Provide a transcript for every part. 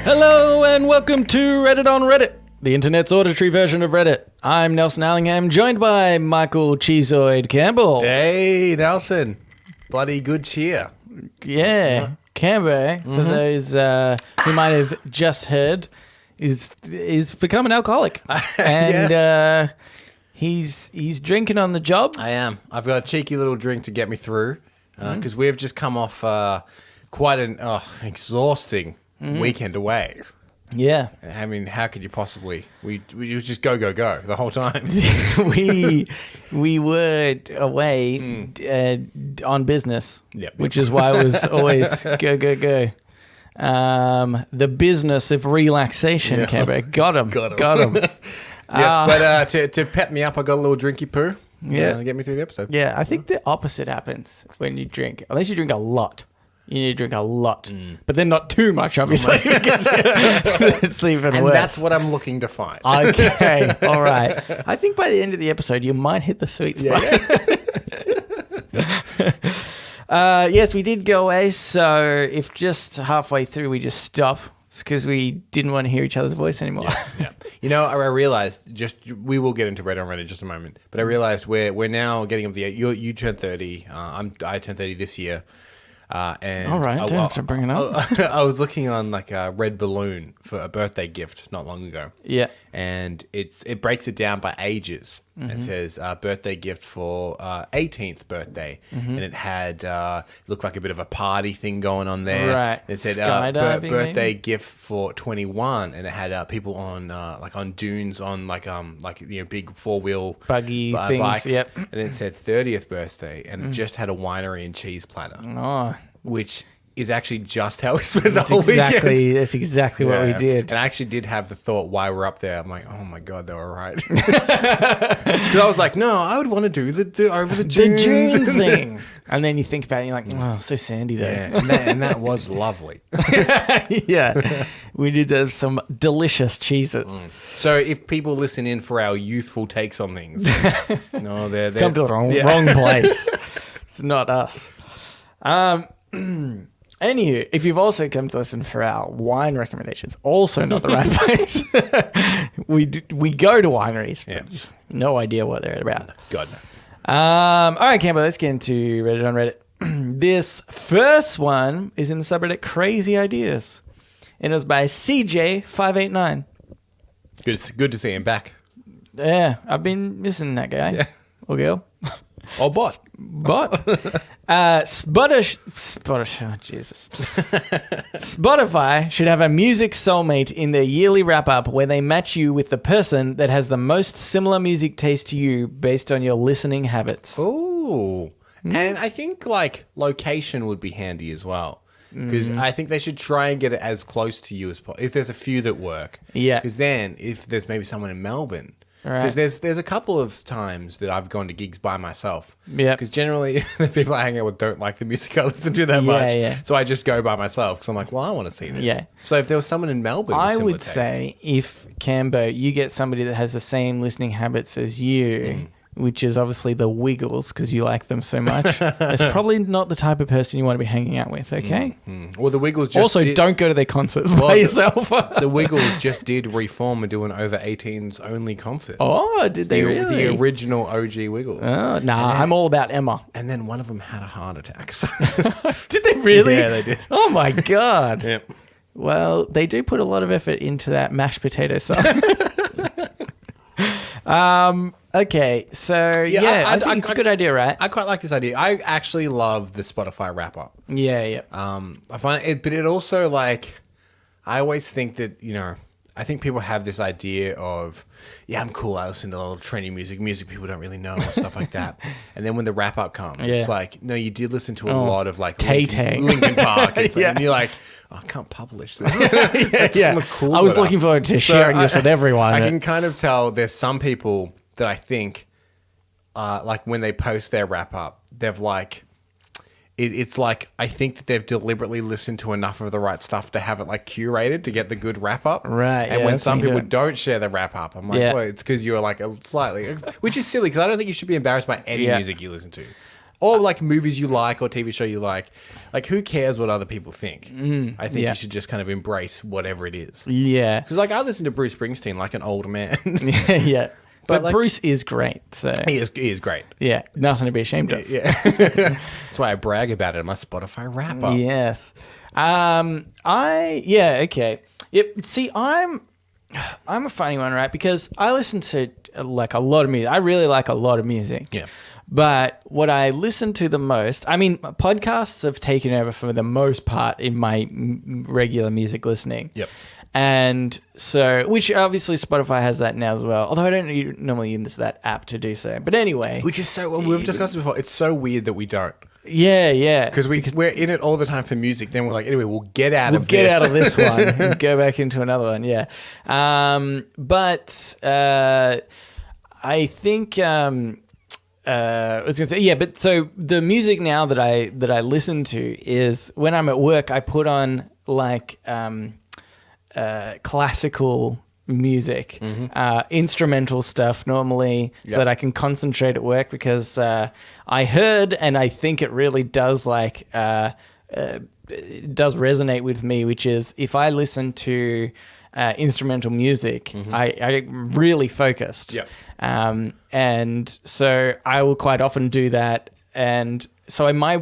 Hello and welcome to Reddit on Reddit, the internet's auditory version of Reddit. I'm Nelson Allingham, joined by Michael Cheezoid Campbell. Hey, Nelson. Bloody good cheer. Yeah, Cambo, for those who might have just heard, is become an alcoholic. And he's drinking on the job. I am. I've got a cheeky little drink to get me through because we've just come off quite an exhausting weekend away. Yeah. I mean, how could you possibly? We was just go the whole time. we were away on business, Yep. which is why it was always go. The business of relaxation, Cambo. Got him. Yes, but to pep me up, I got a little drinky poo. Yeah. To get me through the episode. Yeah, I think the opposite happens when you drink. Unless you drink a lot. You need to drink a lot. But then not too much, obviously. Because it's even And worse. that's what I'm looking to find. Okay, all right. I think by the end of the episode, you might hit the sweet spot. Yes, we did go away. So if just halfway through we just stop, it's because we didn't want to hear each other's voice anymore. Yeah. You know, I realized we will get into Reddit on Reddit in just a moment, but I realized we're now getting up the you turned 30. I turned 30 this year. And All right, don't have to bring it up. I was looking on like a red balloon for a birthday gift not long ago. Yeah. And it breaks it down by ages. It says birthday gift for 18th birthday. And it had looked like a bit of a party thing going on there. Right. It said Skydiving, birthday maybe? gift for 21, and it had people on like on dunes on like big 4-wheel Buggy things, bikes. yep. And it said 30th birthday, and it just had a winery and cheese platter. Oh, Which is actually just how we spent the whole weekend. that's exactly what we did. And I actually did have the thought while we're up there. I'm like, oh my God, they were right. Because I was like, no, I would want to do the over the dunes. The dune thing. And then you think about it and you're like, oh, so sandy there. Yeah, and that was lovely. Yeah. We did some delicious cheeses. So if people listen in for our youthful takes on things, no, they're Come to the wrong place. It's not us. Anywho, if you've also come to listen for our wine recommendations, also not the right place. We go to wineries, but no idea what they're about. God, no. All right, Campbell, let's get into Reddit on Reddit. This first one is in the subreddit Crazy Ideas. And it was by CJ589. Good to see him back. Yeah, I've been missing that guy. Yeah. Or girl. Or bot. Spotify should have a music soulmate in their yearly wrap-up where they match you with the person that has the most similar music taste to you based on your listening habits. Ooh. And I think like location would be handy as well. Because I think they should try and get it as close to you as possible. If there's a few that work. Yeah. Because then if there's maybe someone in Melbourne. Right. Because there's a couple of times that I've gone to gigs by myself. Yeah. Because generally the people I hang out with don't like the music I listen to that much. Yeah. So I just go by myself because I'm like, well, I want to see this. Yeah. So if there was someone in Melbourne with I similar would taste, say if, Cambo, you get somebody that has the same listening habits as you, which is obviously the Wiggles because you like them so much, that's probably not the type of person you want to be hanging out with, okay? Well, the Wiggles just Also, don't go to their concerts by yourself. The Wiggles just did reform and do an over 18s only concert. Oh, did they really? The original OG Wiggles. Oh, nah, I'm all about Emma. And then one of them had a heart attack. So. Did they really? Yeah, they did. Oh, my God. Yep. Well, they do put a lot of effort into that mashed potato song. Okay, so I think it's a good idea, right? I quite like this idea. I actually love the Spotify wrap-up. Yeah. I find it, but it also like, I always think that, I think people have this idea of, I'm cool, I listen to a lot of trendy music people don't really know, and stuff like that. And then when the wrap-up comes, it's like, no, you did listen to a lot of like Linkin Park. And, and you're like, I can't publish this. Cool I was looking forward to sharing this with everyone. I can kind of tell there's some people that I think, like when they post their wrap-up, they've like, it's like I think that they've deliberately listened to enough of the right stuff to have it like curated to get the good wrap up. Right. And yeah, when that's some how you people do it. don't share the wrap up, I'm like, Yeah. well, it's because you're like a slightly, which is silly because I don't think you should be embarrassed by any Yeah. music you listen to. Or like movies you like or TV show you like. Like who cares what other people think? I think yeah. you should just kind of embrace whatever it is. Yeah. Because like I listen to Bruce Springsteen like an old man. yeah. But like- Bruce is great. So He is great. yeah, nothing to be ashamed of. Yeah. That's why I brag about it in my Spotify wrap up. Yes. Okay. Yep. See, I'm a funny one, right? Because I listen to like a lot of music. I really like a lot of music. Yeah. But what I listen to the most, I mean, podcasts have taken over for the most part in my regular music listening. Yep. And so, which obviously Spotify has that now as well. Although I don't normally use that app to do so. But anyway. Which is so, we've discussed it before, it's so weird that we don't. Yeah. Because we're in it all the time for music. Then we're like, anyway, we'll get out of this one and go back into another one. Yeah. But I think I was gonna say but so the music now that I listen to is when I'm at work I put on like classical music, instrumental stuff normally, so that I can concentrate at work because I heard and I think it really does it does resonate with me, which is if I listen to instrumental music, I'm really focused. Yep. And so I will quite often do that. And so my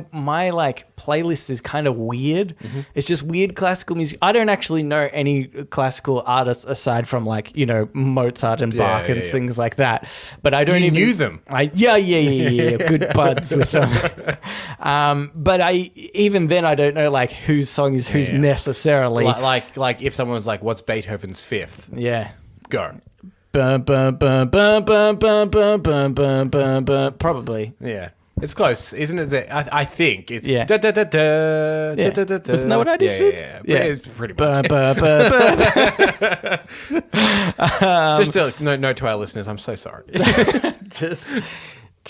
like playlist is kind of weird. It's just weird classical music. I don't actually know any classical artists aside from like, Mozart and Bach and things like that. But I don't You even knew them. Yeah. Good buds with them. But even then I don't know like whose song is whose necessarily. Like if someone's like, what's Beethoven's fifth? Yeah. Go. Bum, bum, bum, bum, bum, bum, bum, bum, bum, bum, bum. Probably. Yeah. It's close, isn't it? I think it's Yeah. da, da, da, da, Yeah. da, da, da. Wasn't that what I just did? Yeah. It's pretty Bum, much. bum, bum, bum. Just a note to our listeners, I'm so sorry. Just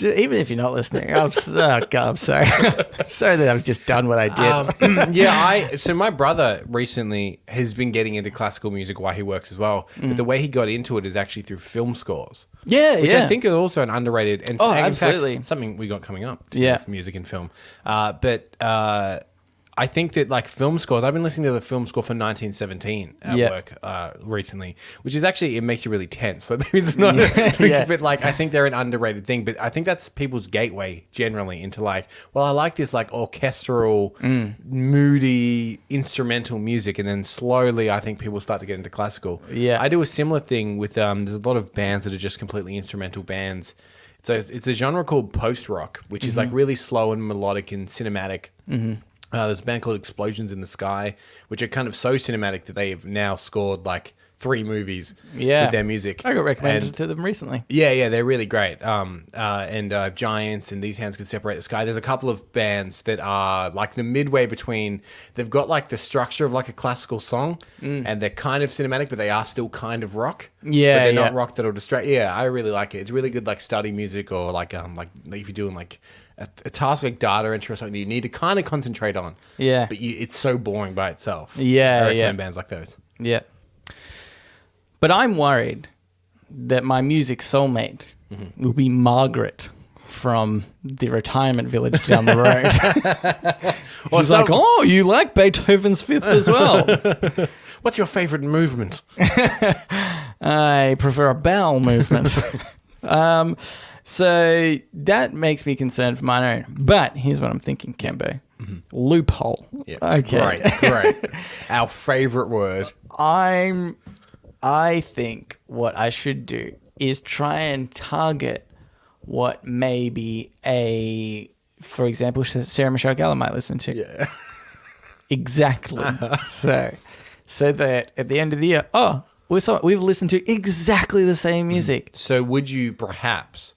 even if you're not listening, I'm sorry. I'm sorry that I've just done what I did. So my brother recently has been getting into classical music while he works as well. But the way he got into it is actually through film scores. Yeah, Which I think is also an underrated and in absolutely. fact, something we got coming up. Yeah. Music and film. But I think that like film scores, I've been listening to the film score for 1917 at work recently, which is actually, it makes you really tense. So maybe it's not, but like, I think they're an underrated thing, but I think that's people's gateway generally into like, well, I like this like orchestral, moody, instrumental music. And then slowly I think people start to get into classical. Yeah. I do a similar thing with, there's a lot of bands that are just completely instrumental bands. So it's a genre called post-rock, which is like really slow and melodic and cinematic. There's a band called Explosions in the Sky, which are kind of so cinematic that they have now scored like 3 movies with their music. I got recommended to them recently. Yeah, they're really great. Giants and These Hands Can Separate the Sky. There's a couple of bands that are like the midway between, they've got like the structure of like a classical song and they're kind of cinematic, but they are still kind of rock. Yeah, But they're not rock that'll distract. Yeah, I really like it. It's really good like study music or like if you're doing like a task like data entry or something that you need to kind of concentrate on. Yeah. But it's so boring by itself. Yeah, I recommend bands like those. Yeah. But I'm worried that my music soulmate will be Margaret from the retirement village down the road. She's like, oh, you like Beethoven's Fifth as well. What's your favorite movement? I prefer a bowel movement. So that makes me concerned for my own. But here's what I'm thinking, Kembo. Loophole. Yeah. Okay. Great. Our favorite word. I think what I should do is try and target what maybe for example, Sarah Michelle Gellar might listen to. Yeah. Exactly. So that at the end of the year, we've listened to exactly the same music. So would you perhaps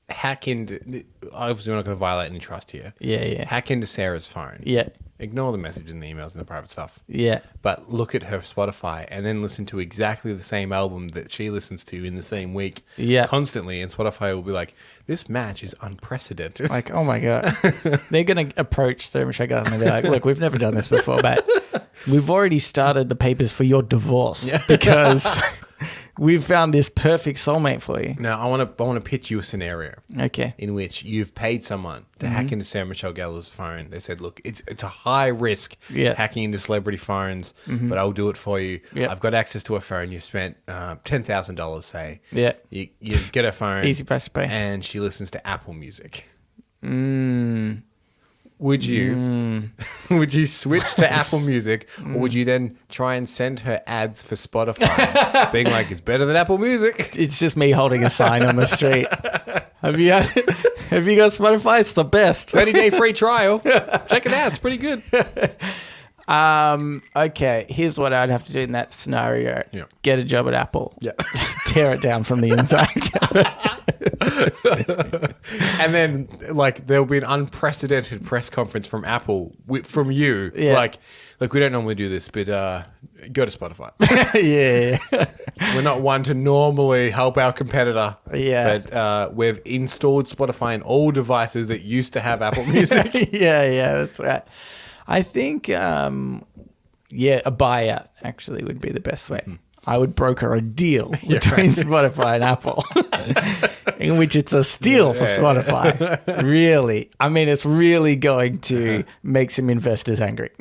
hack into, obviously we're not going to violate any trust here. Yeah. Hack into Sarah's phone. Yeah. Ignore the message and the emails and the private stuff. Yeah. But look at her Spotify and then listen to exactly the same album that she listens to in the same week constantly. And Spotify will be like, this match is unprecedented. Like, oh my God. They're going to approach Sarah Michelle Gellar and they'll be like, look, we've never done this before, but we've already started the papers for your divorce because we've found this perfect soulmate for you. Now, I want to pitch you a scenario. Okay. In which you've paid someone to hack into Sarah Michelle Gellar's phone. They said, look, it's a high risk hacking into celebrity phones, but I'll do it for you. I've got access to her phone. You spent $10,000, say. Yeah. You get her phone. Easy price to pay. And she listens to Apple Music. Would Would you switch to Apple Music, or would you then try and send her ads for Spotify, being like, it's better than Apple Music? It's just me holding a sign on the street. Have you got Spotify? It's the best. 30-day free trial. Check it out. It's pretty good. Okay, here's what I'd have to do in that scenario. Yeah. Get a job at Apple. Yeah. Tear it down from the inside. And then, like, there'll be an unprecedented press conference from Apple from you. Yeah. Like, we don't normally do this, but go to Spotify. Yeah. We're not one to normally help our competitor. Yeah. But we've installed Spotify in all devices that used to have Apple Music. Yeah, that's right. I think, a buyout actually would be the best way. I would broker a deal between Spotify and Apple, in which it's a steal for Spotify. Really. I mean, it's really going to make some investors angry.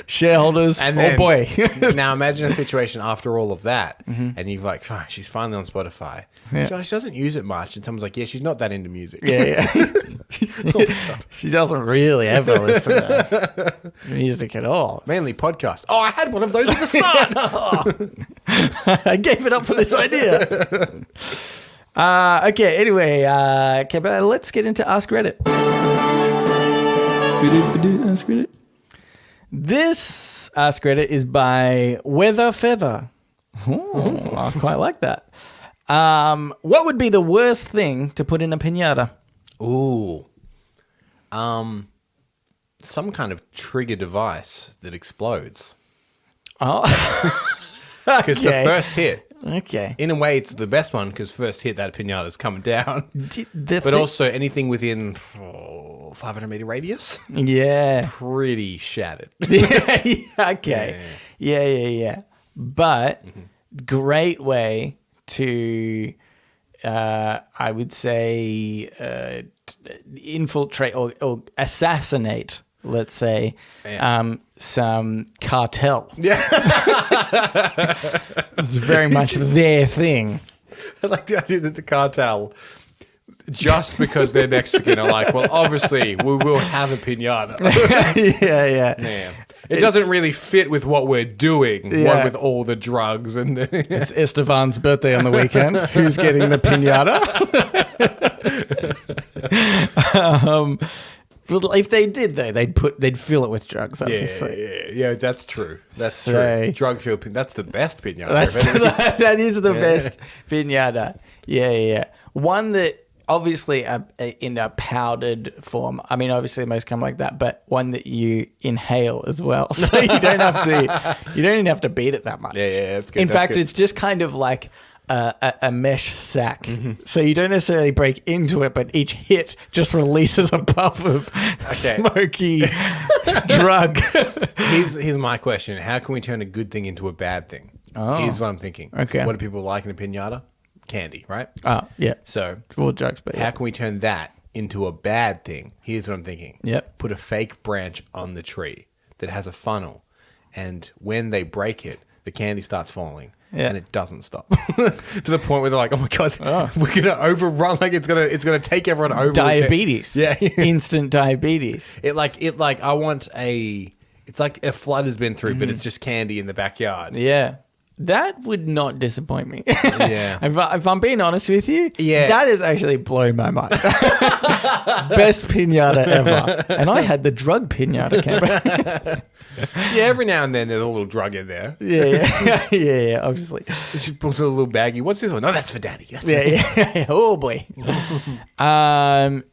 Shareholders, And then, oh boy. Now imagine a situation after all of that, and you've like, oh, she's finally on Spotify. Yeah. She doesn't use it much, and someone's like, yeah, she's not that into music. Yeah. She doesn't really ever listen to music at all. Mainly podcasts. Oh, I had one of those at the start. I gave it up for this idea. Okay, anyway, but let's get into Ask Reddit. Ask Reddit. This Ask Reddit is by Weather Feather. Ooh, I quite like that. What would be the worst thing to put in a piñata? Ooh. Some kind of trigger device that explodes. Oh. Because the first hit, Okay. in a way, it's the best one because first hit, that piñata's coming down. But also anything within 500 meter radius, Yeah. pretty shattered. Okay. Yeah. But great way to, I would say, infiltrate or assassinate, let's say, some cartel. Yeah. It's very much their thing. I like the idea that the cartel, just because they're Mexican, are like, well, obviously, we will have a piñata. Yeah. Yeah. It doesn't really fit with what we're doing, one with all the drugs and the... It's Esteban's birthday on the weekend. Who's getting the piñata? But if they did, though, they'd fill it with drugs. Obviously. Yeah, that's true. That's So- true. Drug filled that's the best piñata. That is the best piñata. Yeah. One that obviously in a powdered form. I mean, obviously most come like that, but one that you inhale as well, so you don't even have to beat it that much. Yeah, that's good. In fact, it's just kind of like a mesh sack, so you don't necessarily break into it, but each hit just releases a puff of smoky drug. Here's my question: how can we turn a good thing into a bad thing? Here's what I'm thinking. Okay. What do people like in a piñata? Candy, right? Oh, yeah. So, All drugs, but how can we turn that into a bad thing? Here's what I'm thinking. Yep. Put a fake branch on the tree that has a funnel, and when they break it, the candy starts falling. Yeah. And it doesn't stop to the point where they're like, "Oh my god, we're gonna overrun! Like it's gonna take everyone over." Diabetes, instant diabetes. It's like a flood has been through, but it's just candy in the backyard. Yeah, that would not disappoint me. Yeah, if I'm being honest with you, yeah, that is actually blowing my mind. Best piñata ever, and I had the drug piñata campaign. Yeah, every now and then there's a little drug in there. Yeah, obviously. She pulls a little baggie. What's this one? No, that's for daddy. That's Yeah. Oh boy. What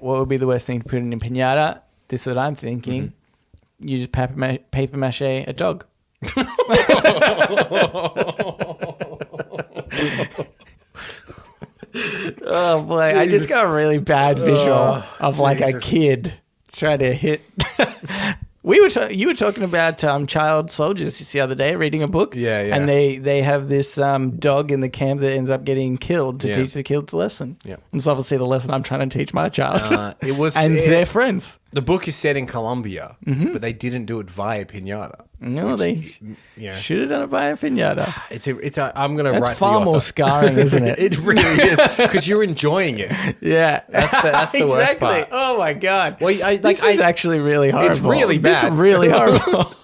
would be the worst thing to put in a piñata? this is what I'm thinking. You just paper mache a dog. Oh boy, I just got a really bad visual of like a kid trying to hit. You were talking about child soldiers the other day, reading a book. Yeah. And they have this dog in the camp that ends up getting killed to teach the kids the lesson. Yeah. And it's obviously the lesson I'm trying to teach my child. They're friends. The book is set in Colombia, but they didn't do it via Piñata. No, they should have done it via Piñata. I'm going to write. That's far more scarring, isn't it? It really is, because you're enjoying it. Yeah, that's the worst part. Oh my god! Well, this is actually really horrible. It's really bad. It's really horrible.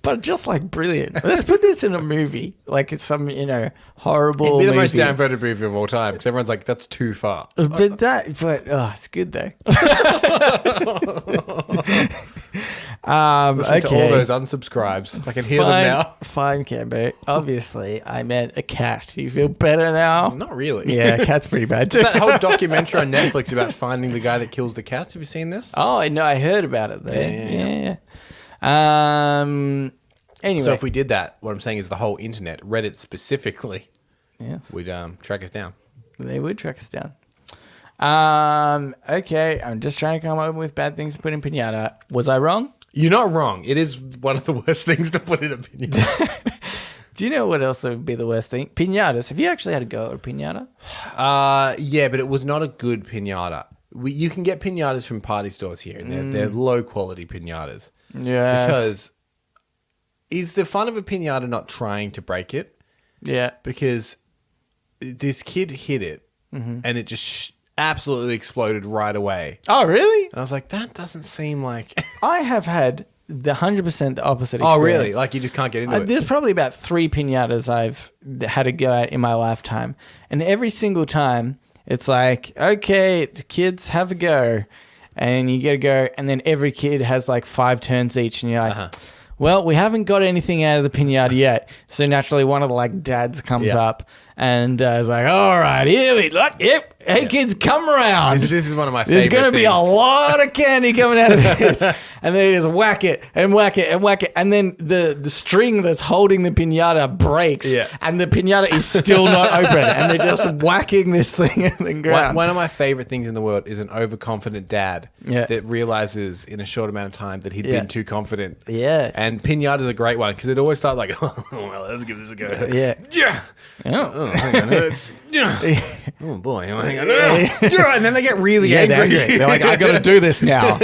But just like brilliant. Let's put this in a movie. Like it's some, horrible It'd be the movie. most downvoted movie of all time, because everyone's like, that's too far. But it's good though. Listen to all those unsubscribes. I can hear them now. Fine, Cambo. Obviously, I meant a cat. Do you feel better now? Not really. Yeah, a cat's pretty bad too. That whole documentary on Netflix about finding the guy that kills the cats. Have you seen this? Oh, no, I heard about it though. Yeah. Anyway. So if we did that, what I'm saying is the whole internet, Reddit specifically, would track us down. They would track us down. Okay, I'm just trying to come up with bad things to put in Piñata. Was I wrong? You're not wrong. It is one of the worst things to put in a Piñata. Do you know what else would be the worst thing? Piñatas. Have you actually had a go at a Piñata? Yeah, but it was not a good Piñata. You can get Piñatas from party stores here, and they're low quality Piñatas. Yeah. Because is the fun of a Piñata not trying to break it? Yeah. Because this kid hit it, and it just absolutely exploded right away. Oh, really? And I was like, that doesn't seem like... I have had the 100% the opposite experience. Oh, really? Like you just can't get into it? There's probably about 3 Piñatas I've had a go at in my lifetime. And every single time, it's like, okay, the kids have a go. And you get a go. And then every kid has like 5 turns each. And you're like... Well, we haven't got anything out of the Piñata yet. So naturally, one of the dads comes up and is like, all right, here we look. Yep. Hey, kids, come around. This is one of my favorite There's going to be a lot of candy coming out of this. And then you just whack it and whack it and whack it. And then the string that's holding the Piñata breaks. Yeah. And the Piñata is still not open. And they're just whacking this thing in the ground. One of my favorite things in the world is an overconfident dad Yeah. that realizes in a short amount of time that he'd been too confident. Yeah. And Piñata's a great one because it always starts like, oh, well, let's give this a go. Yeah. Yeah. Oh. Hang on. Oh, boy. Hang on. And then they get really angry. They're like, I got to do this now.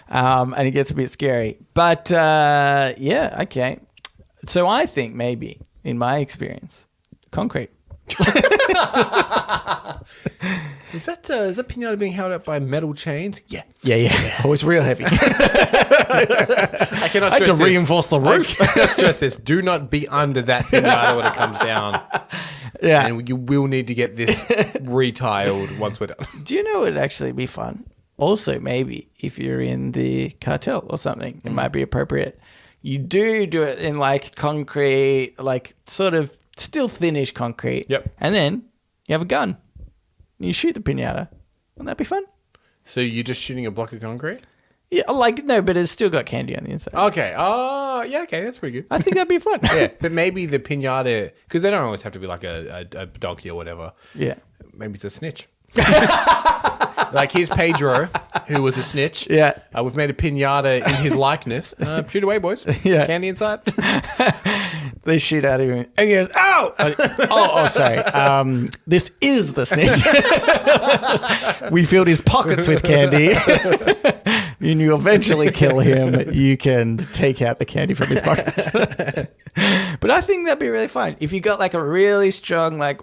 And it gets a bit scary. But, okay. So I think maybe, in my experience, concrete. Is that Piñata being held up by metal chains? Yeah. Yeah. Oh, it's real heavy. I cannot I had to stress this. reinforce the roof. I cannot stress this. Do not be under that Piñata when it comes down. Yeah. And you will need to get this retiled once we're done. Do you know what would actually be fun? Also, maybe if you're in the cartel or something, it might be appropriate. You do it in concrete, sort of still thinnish concrete. Yep. And then you have a gun. You shoot the Piñata. Wouldn't that be fun? So you're just shooting a block of concrete? Yeah, no, but it's still got candy on the inside. Okay. Oh, yeah, okay. That's pretty good. I think that'd be fun. Yeah, but maybe the Piñata, because they don't always have to be like a donkey or whatever. Yeah. Maybe it's a snitch. Here's Pedro, who was a snitch. Yeah. We've made a Piñata in his likeness. Shoot away, boys. Yeah. Candy inside. They shoot at him and he goes, ow! Sorry. This is the snitch. We filled his pockets with candy. When you eventually kill him, you can take out the candy from his pockets. But I think that'd be really fun. If you got a really strong, a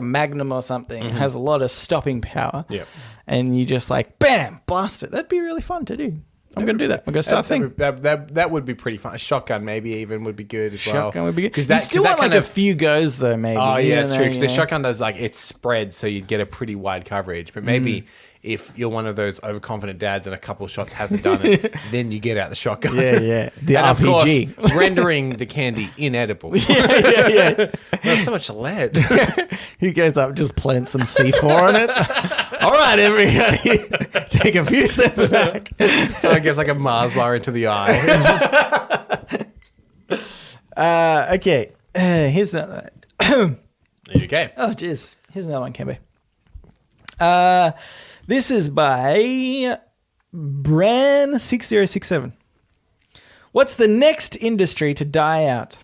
Magnum or something, has a lot of stopping power. Yep. And you just bam, blast it. That'd be really fun to do. I'm going to do that. I'm going to start a thing. That would be pretty fun. A shotgun maybe even would be good as well. Shotgun would be good. Because you still want a few goes though, maybe. Oh, yeah, that's true. Because the shotgun does it's spread, so you'd get a pretty wide coverage. But maybe if you're one of those overconfident dads and a couple of shots hasn't done it, then you get out the shotgun. Yeah. The and RPG. Of course, rendering the candy inedible. Yeah. There's so much lead. He goes up and just plants some C4 on it. All right, everybody. take a few steps back. So I guess like a Mars bar into the eye. Okay. Here's another. Okay. Oh, jeez. Here's another one, Cambo. This is by Bran6067. What's the next industry to die out?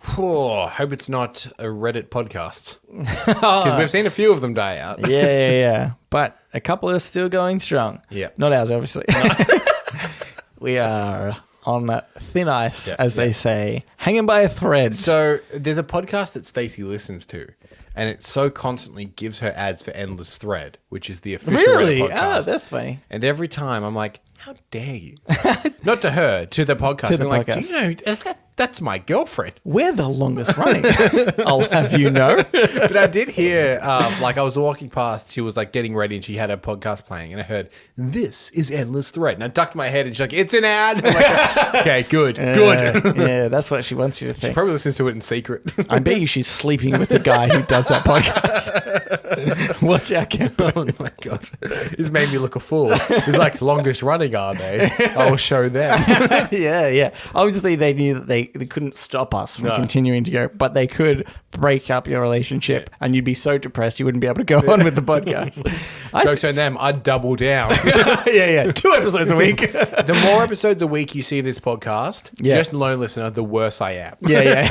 Hope it's not a Reddit podcast. Because we've seen a few of them die out. Yeah. But a couple are still going strong. Yeah. Not ours, obviously. We are on thin ice, as they say, hanging by a thread. So there's a podcast that Stacey listens to, and it so constantly gives her ads for Endless Thread, which is the official Really? Reddit podcast. Oh, that's funny. And every time I'm like, how dare you? Not to her, to the podcast. To the I'm like, podcast. do you know, that's my girlfriend. We're the longest running. I'll have you know. But I did hear, like I was walking past, she was like getting ready and she had her podcast playing and I heard, this is Endless Thread. And I ducked my head and she's like, it's an ad. I'm like, okay, good. Yeah, that's what she wants you to She think. probably listens to it in secret. I bet you she's sleeping with the guy who does that podcast. Watch out, Cambo. Oh my God. This made me look a fool. It's like, longest running, are they? I'll show them. Yeah. Obviously, they knew that they couldn't stop us from continuing to go, but they could break up your relationship and you'd be so depressed you wouldn't be able to go on with the podcast. Jokes on them. I'd double down. Yeah. 2 episodes a week. The more episodes a week you see of this podcast, just lone listener, the worse I am. Yeah.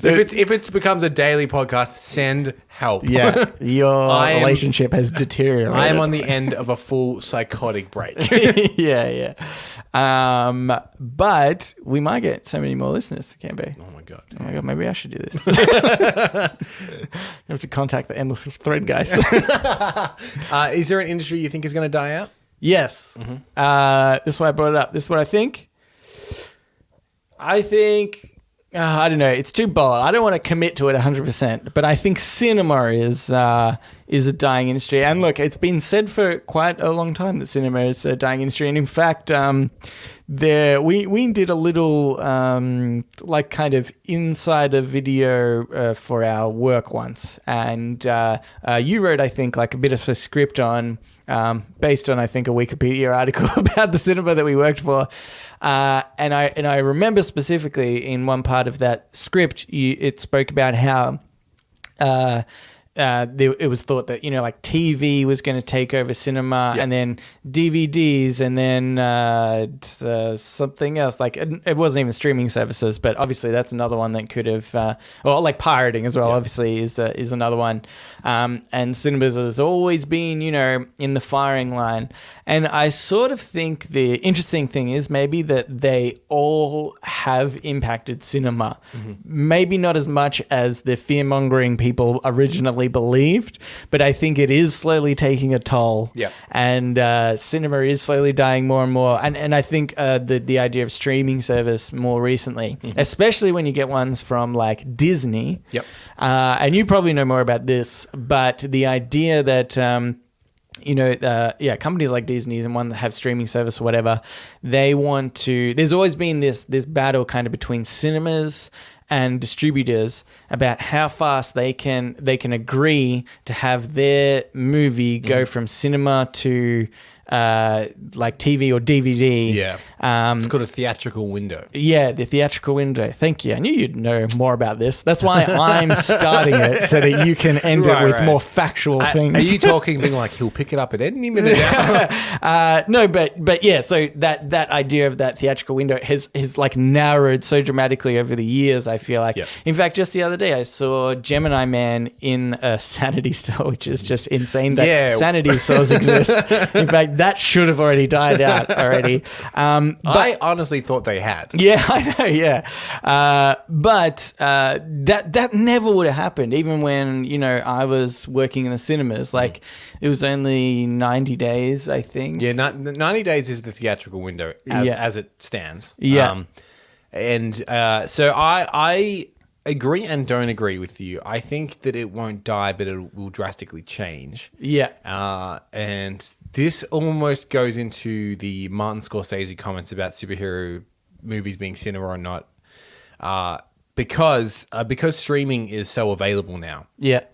If it becomes a daily podcast, send help. Yeah, your relationship has deteriorated. I am on the end of a full psychotic break. Yeah. But we might get so many more listeners to Cambo. Oh my God. Maybe I should do this. You have to contact the Endless Thread guys. Is there an industry you think is going to die out? Yes. This is why I brought it up. This is what I think. I don't know. It's too bold. I don't want to commit to it 100%, but I think cinema is a dying industry. And look, it's been said for quite a long time that cinema is a dying industry. And in fact, we did a little like kind of insider video for our work once, and you wrote, I think, like a bit of a script on based on, I think, a Wikipedia article about the cinema that we worked for. And I remember specifically in one part of that script, it spoke about how it was thought that, like TV was going to take over cinema, and then DVDs, and then something else. Like it wasn't even streaming services, but obviously that's another one that could have, or like pirating as well. Obviously is another one. And cinemas has always been, in the firing line. And I sort of think the interesting thing is maybe that they all have impacted cinema. Mm-hmm. Maybe not as much as the fear-mongering people originally believed, but I think it is slowly taking a toll. Yeah. And cinema is slowly dying more and more. And I think the idea of streaming service more recently, especially when you get ones from like Disney. Yep. And you probably know more about this, but the idea that companies like Disney and one that have streaming service or whatever, they want to. There's always been this battle kind of between cinemas and distributors about how fast they can agree to have their movie go from cinema to like TV or DVD. Yeah. It's called a theatrical window. Yeah, the theatrical window. Thank you. I knew you'd know more about this. That's why I'm starting it, so that you can end it with more factual things. Are you talking being like, he'll pick it up at any minute now? No, but yeah, so that idea of that theatrical window has like narrowed so dramatically over the years, I feel like. Yep. In fact, just the other day, I saw Gemini Man in a Sanity store, which is just insane that Sanity stores exist. In fact, that should have already died out already. But I honestly thought they had. Yeah, I know, yeah. But that never would have happened, even when, I was working in the cinemas. Like, it was only 90 days, I think. Yeah, 90 days is the theatrical window as it stands. Yeah. So I agree and don't agree with you. I think that it won't die, but it will drastically change. Yeah. And this almost goes into the Martin Scorsese comments about superhero movies being cinema or not, because streaming is so available now. Yeah.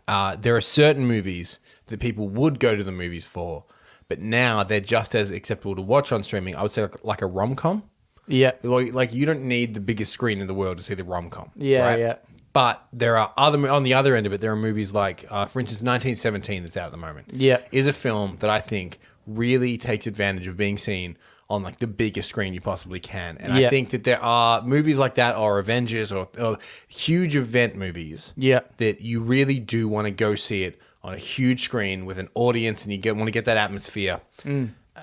There are certain movies that people would go to the movies for but now they're just as acceptable to watch on streaming. I would say like a rom-com. Yeah. Like you don't need the biggest screen in the world to see the rom-com. Yeah, right? yeah. But there are on the other end of it, there are movies like, for instance, 1917 that's out at the moment. Yeah. Is a film that I think really takes advantage of being seen on like the biggest screen you possibly can. And I think that there are movies like that, or Avengers, or huge event movies that you really do want to go see it on a huge screen with an audience, and you want to get that atmosphere.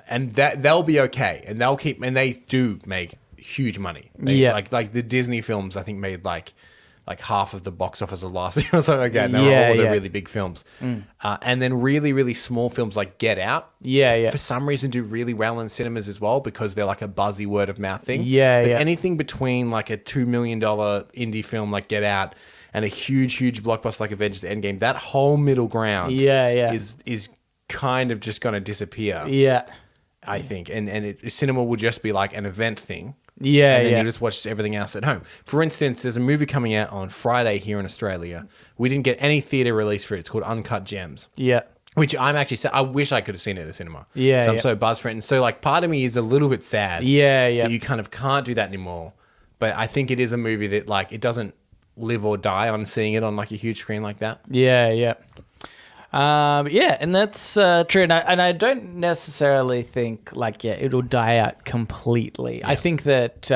And that they'll be okay, and they do make huge money. Like the Disney films, I think made like half of the box office of last year or something like that. And they were all the really big films. And then really, really small films like Get Out. For some reason do really well in cinemas as well, because they're like a buzzy word of mouth thing. But anything between like a $2 million indie film like Get Out and a huge blockbuster like Avengers Endgame, that whole middle ground is kind of just going to disappear. I think. And cinema will just be like an event thing. And then you just watch everything else at home. For instance, there's a movie coming out on Friday here in Australia. We didn't get any theatre release for it. It's called Uncut Gems. Which I'm actually, I wish I could have seen it at a cinema. So I'm so buzzed for it. And so like part of me is a little bit sad that you kind of can't do that anymore. But I think it is a movie that like, it doesn't live or die on seeing it on like a huge screen like that. And that's true. And I don't necessarily think like, it'll die out completely. I think that,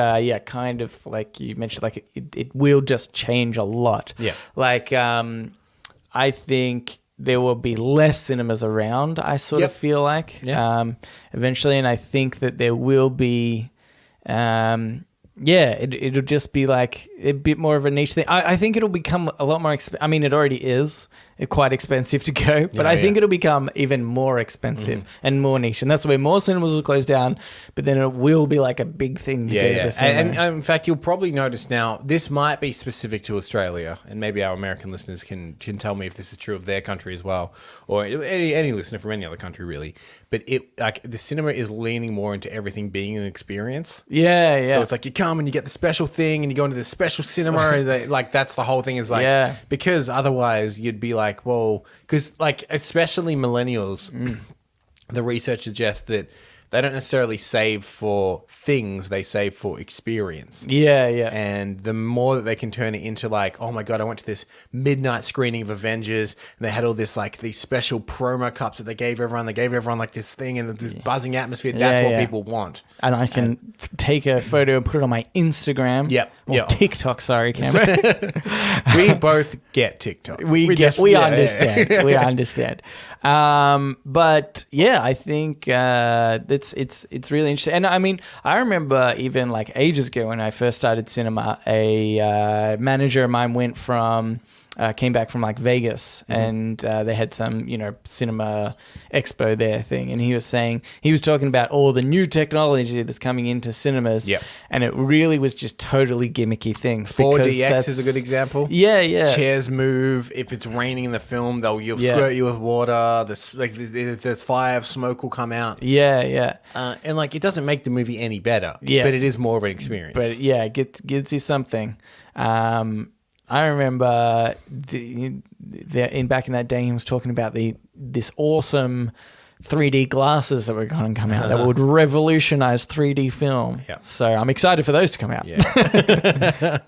kind of like you mentioned, like it will just change a lot. Like, I think there will be less cinemas around, I sort of feel like, eventually. And I think that there will be, it'll just be like a bit more of a niche thing. I think it'll become a lot more expensive. I mean, it already is quite expensive to go, but I think it'll become even more expensive and more niche. And that's where more cinemas will close down, but then it will be like a big thing to go to the cinema. And in fact, you'll probably notice now, this might be specific to Australia, and maybe our American listeners can tell me if this is true of their country as well, or any listener from any other country really. But the cinema is leaning more into everything being an experience. So it's like you come and you get the special thing, and you go into the special cinema, and that's the whole thing is like, because otherwise you'd be like, well, because like especially millennials, the research suggests that they don't necessarily save for things, they save for experience. And the more that they can turn it into like, oh my God, I went to this midnight screening of Avengers, and they had all this like these special promo cups that they gave everyone. They gave everyone like this thing and this buzzing atmosphere. That's what people want. And I can take a photo and put it on my Instagram. Or TikTok, sorry, Cameron. We both get TikTok. We understand. We understand. But yeah, I think it's really interesting. And I mean, I remember even like ages ago when I first started cinema, a manager of mine came back from like Vegas, and they had some, cinema expo there thing. And he was talking about all the new technology that's coming into cinemas. And it really was just totally gimmicky things. 4DX is a good example. Chairs move. If it's raining in the film, you'll squirt you with water. There's fire, smoke will come out. And like, it doesn't make the movie any better. But it is more of an experience. But it gives you something. I remember back in that day, he was talking about this awesome 3D glasses that were going to come out that would revolutionize 3D film. So I'm excited for those to come out.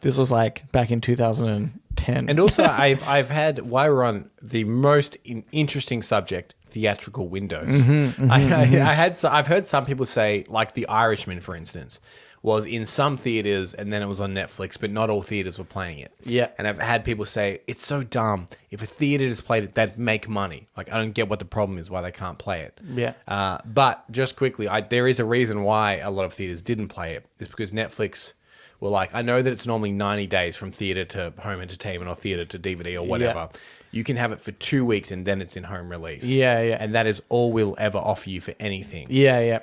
This was like back in 2010. And also, I've had, while we're on the most interesting subject, theatrical windows. I've heard some people say, like The Irishman, for instance, was in some theaters and then it was on Netflix, but not all theaters were playing it. And I've had people say, it's so dumb. If a theater just played it, they'd make money. Like, I don't get what the problem is, why they can't play it. But just quickly, there is a reason why a lot of theaters didn't play it. It's because Netflix were like, I know that it's normally 90 days from theater to home entertainment or theater to DVD or whatever. You can have it for 2 weeks and then it's in home release. And that is all we'll ever offer you for anything.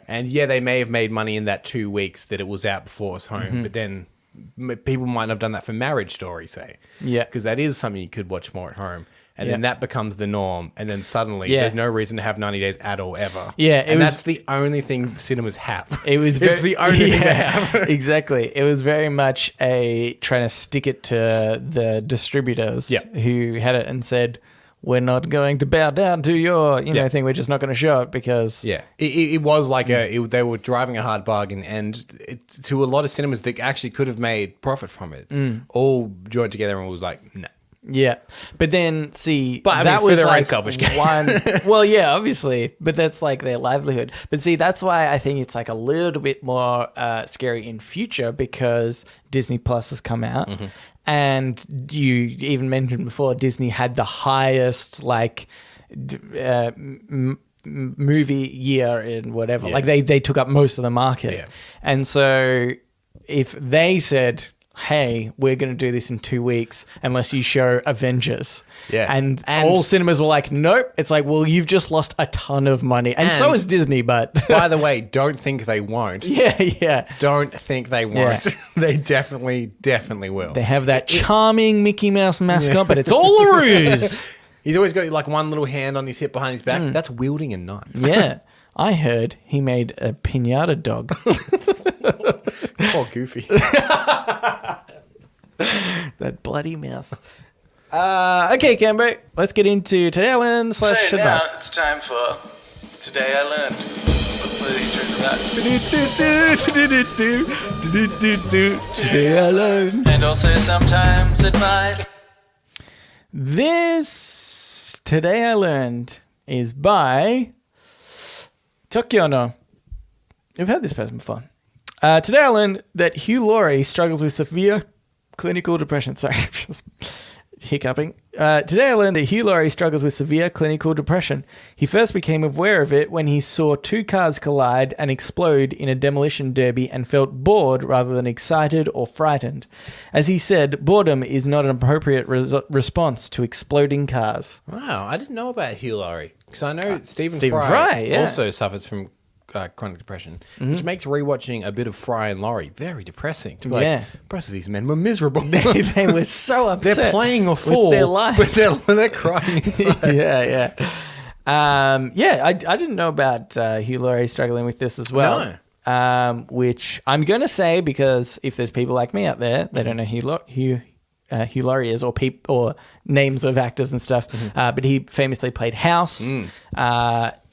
And they may have made money in that 2 weeks that it was out before it's home, but then people might not have done that for Marriage Story, say. Because that is something you could watch more at home. And then that becomes the norm. And then suddenly there's no reason to have 90 days at all ever. That's the only thing cinemas have. It's the only thing they have. Exactly. It was very much trying to stick it to the distributors who had it and said, we're not going to bow down to your, thing. We're just not going to show it because... Yeah. It was like they were driving a hard bargain, and to a lot of cinemas that actually could have made profit from it, all joined together and was like, no. Yeah. But then, see, but that was like selfish one... Well, yeah, obviously. But that's like their livelihood. But see, that's why I think it's like a little bit more scary in future because Disney Plus has come out. Mm-hmm. And you even mentioned before, Disney had the highest movie year in whatever. Yeah. Like they took up most of the market. Yeah. And so if they said, hey, we're going to do this in 2 weeks unless you show Avengers. Yeah. And all cinemas were like, nope. It's like, well, you've just lost a ton of money. And so is Disney, but... By the way, don't think they won't. Yeah. Don't think they won't. Yeah. They definitely will. They have that charming Mickey Mouse mascot, but it's all a ruse. He's always got like one little hand on his hip behind his back. That's wielding a knife. Yeah. I heard he made a Piñata dog. Poor Goofy. That bloody mouse. Okay, Cambo, let's get into Today I Learned / So now advice. it's time for Today I Learned. Today I Learned. And also sometimes advice. This Today I Learned is by Tokyono. We've had this person before. Today I learned that Hugh Laurie struggles with severe clinical depression. Sorry, I'm just hiccuping. Today I learned that Hugh Laurie struggles with severe clinical depression. He first became aware of it when he saw 2 cars collide and explode in a demolition derby and felt bored rather than excited or frightened. As he said, boredom is not an appropriate response to exploding cars. Wow, I didn't know about Hugh Laurie. Because I know Stephen Fry yeah. also suffers from chronic depression, which makes rewatching a bit of Fry and Laurie very depressing. To be like, both of these men were miserable. They were so upset. They're playing a fool, with their lives. but they're crying inside. Yeah. I didn't know about Hugh Laurie struggling with this as well. No. Which I'm going to say because if there's people like me out there, they don't know Hugh Laurie is or names of actors and stuff. But he famously played House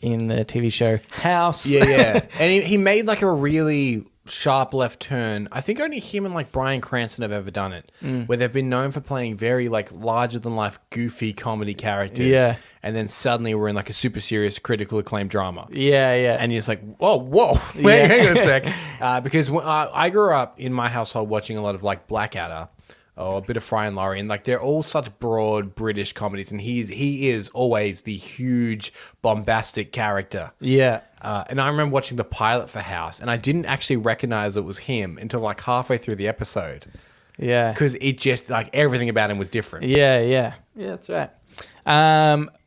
in the TV show House. Yeah. And he made like a really sharp left turn. I think only him and like Bryan Cranston have ever done it, where they've been known for playing very like larger than life, goofy comedy characters. Yeah. And then suddenly we're in like a super serious, critical acclaimed drama. Yeah. And you're just like, whoa, hang on a sec. Because I grew up in my household watching a lot of like Blackadder. A bit of Fry and Laurie, and like they're all such broad British comedies, and he is always the huge bombastic character. Yeah. And I remember watching the pilot for House, and I didn't actually recognize it was him until like halfway through the episode. Yeah. Because it just like everything about him was different. Yeah, that's right.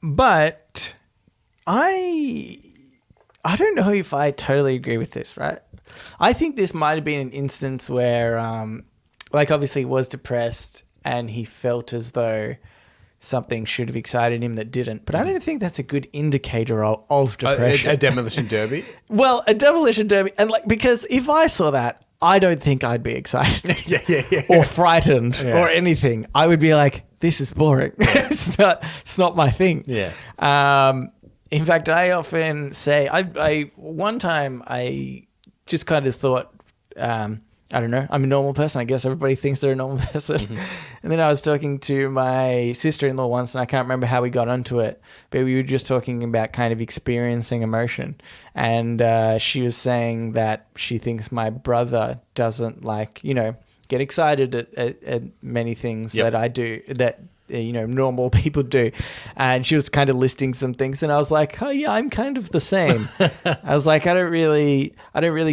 But I don't know if I totally agree with this, right? I think this might have been an instance where obviously he was depressed and he felt as though something should have excited him that didn't. But I don't think that's a good indicator of depression. A demolition derby? Well, a demolition derby. And because if I saw that, I don't think I'd be excited. Yeah. Or frightened or anything. I would be like, this is boring. It's not my thing. Yeah. In fact, I often say, one time I just kind of thought, I don't know, I'm a normal person. I guess everybody thinks they're a normal person. Mm-hmm. And then I was talking to my sister-in-law once, and I can't remember how we got onto it, but we were just talking about kind of experiencing emotion. And she was saying that she thinks my brother doesn't get excited at many things that I do, that normal people do. And she was kind of listing some things, and I was like, oh yeah, I'm kind of the same. I was like, I don't really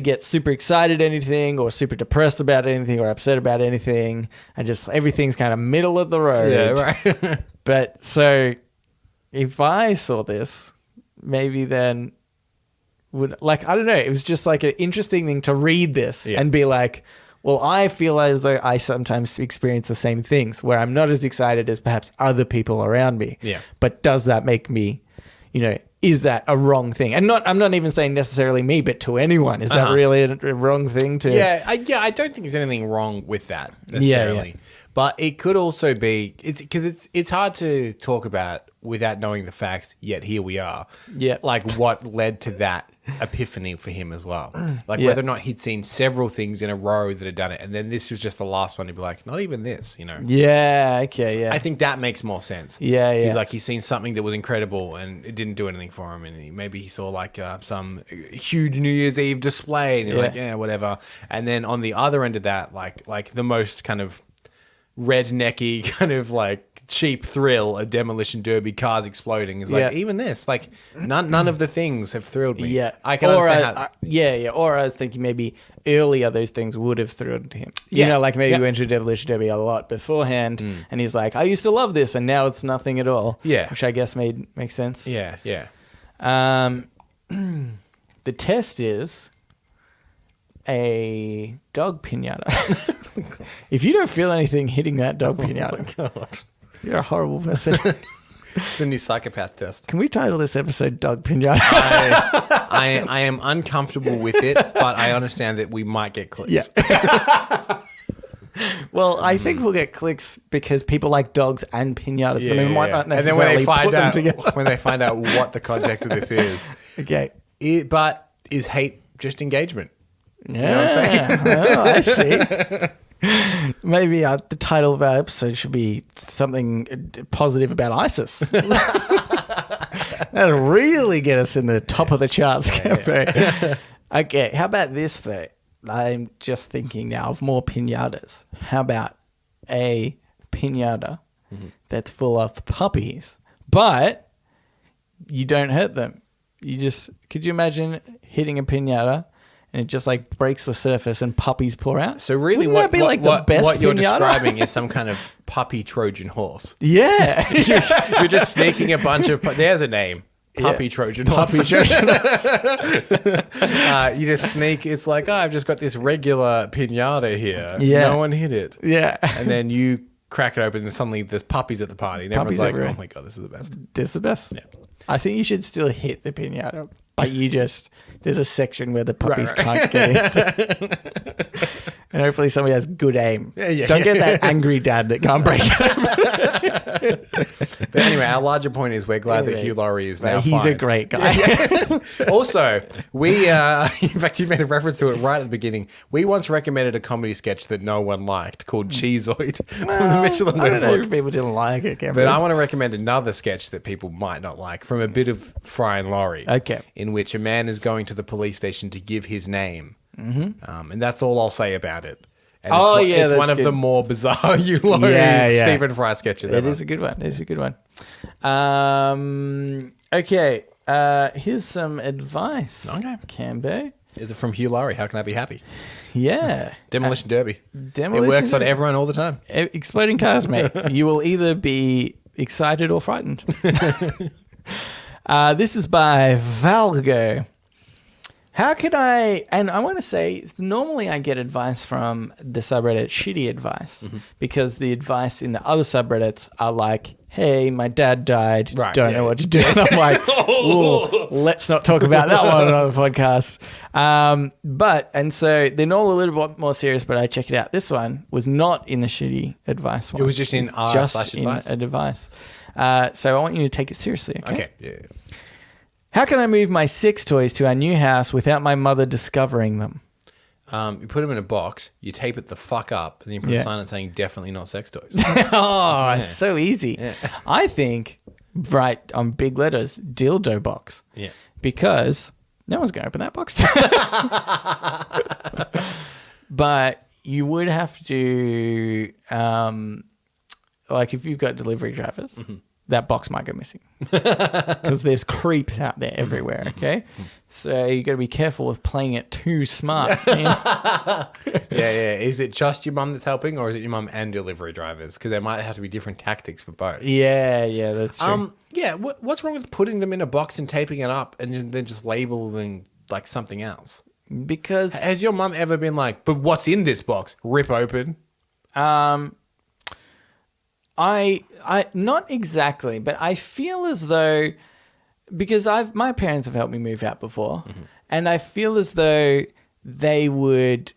get super excited anything or super depressed about anything or upset about anything. Everything's kind of middle of the road. Yeah, right. But so if I saw this, maybe then I don't know, it was just like an interesting thing to read this and be like, well, I feel as though I sometimes experience the same things where I'm not as excited as perhaps other people around me. Yeah. But does that make me, is that a wrong thing? And I'm not even saying necessarily me, but to anyone. Is that really a wrong thing to... Yeah, I don't think there's anything wrong with that necessarily. Yeah. But it could also be... It's hard to talk about without knowing the facts, yet here we are. Yeah. Like what led to that epiphany for him as well. Like Yeah. whether or not he'd seen several things in a row that had done it. And then this was just the last one. He'd be like, not even this, you know? Yeah. Okay. Yeah. I think that makes more sense. Yeah, yeah. He's like, he's seen something that was incredible and it didn't do anything for him. And maybe he saw like some huge New Year's Eve display and he's like, yeah, whatever. And then on the other end of that, like the most kind of rednecky kind of like cheap thrill, a demolition derby, cars exploding is like, even this, like none of the things have thrilled me. Yeah. I can understand how. Yeah. Or I was thinking maybe earlier those things would have thrilled him. You know, like maybe he went to Demolition Derby a lot beforehand and he's like, I used to love this and now it's nothing at all. Yeah. Which I guess makes sense. Yeah. The test is a dog piñata. If you don't feel anything hitting that dog piñata, God. you're a horrible person. It's the new psychopath test. Can we title this episode Dog Piñata? I am uncomfortable with it, but I understand that we might get clicks. Yeah. Well, I think we'll get clicks because people like dogs and piñatas. Yeah, and we might not and then necessarily put them together. when they find out what the context of this is. Okay. But is hate just engagement? Yeah. You know what I'm saying? Oh, I see. Maybe the title of our episode should be something positive about ISIS. That'll really get us in the top of the charts. Okay, how about this though? I'm just thinking now of more piñatas. How about a piñata that's full of puppies, but you don't hurt them? Could you imagine hitting a piñata and it just like breaks the surface and puppies pour out? So really, Wouldn't that be like the best what you're piñata? describing is some kind of puppy Trojan horse. Yeah. You're just sneaking a bunch of. There's a name. Puppy Trojan horse. Puppy Trojan You just sneak. It's like, I've just got this regular piñata here. Yeah. No one hit it. Yeah. And then you crack it open and suddenly there's puppies at the party. And everyone's Puppies like, everywhere. oh my God, this is the best. This is the best. Yeah. I think you should still hit the piñata, but there's a section where the puppies can't get it. And hopefully somebody has good aim. Don't get that angry dad that can't break it. But anyway, our larger point is we're glad that Hugh Laurie is now He's fine. a great guy. Also, we, in fact, you made a reference to it right at the beginning. We once recommended a comedy sketch that no one liked called Cheezoid from the Michelin I don't know Man if people didn't like it. But I want to recommend another sketch that people might not like from a bit of Fry and Laurie. Okay. In which a man is going to the police station to give his name. Mm-hmm. And that's all I'll say about it. And it's one of the more bizarre Hugh Laurie Stephen Fry sketches ever. It is a good one. It is a good one. Okay. Here's some advice. Okay. Cambo. Is it from Hugh Laurie? How can I be happy? Yeah. Demolition Derby. Demolition It works on Derby. everyone all the time. Exploding cars, mate. You will either be excited or frightened. This is by Valgo. How can and I want to say, normally I get advice from the subreddit Shitty Advice, because the advice in the other subreddits are like, hey, my dad died, don't know what to do. And I'm like, ooh, let's not talk about that one on the podcast. And so they're all a little bit more serious, but I check it out. This one was not in the Shitty Advice one. It was just in r/advice. In advice. So I want you to take it seriously, okay? Okay. Yeah. How can I move my sex toys to our new house without my mother discovering them? You put them in a box, you tape it the fuck up, and then you put a sign on saying definitely not sex toys. It's so easy. Yeah. I think, write on big letters, dildo box. Yeah. Because no one's going to open that box. But you would have to, like if you've got delivery drivers, that box might go missing. Because there's creeps out there everywhere, okay? So you got to be careful with playing it too smart. Yeah. Is it just your mum that's helping, or is it your mum and delivery drivers? Because there might have to be different tactics for both. Yeah, that's true. Yeah. What's wrong with putting them in a box and taping it up and then just labeling like something else? Because Has your mum ever been like, but what's in this box? Rip open. I not exactly, but I feel as though, because my parents have helped me move out before, and I feel as though they would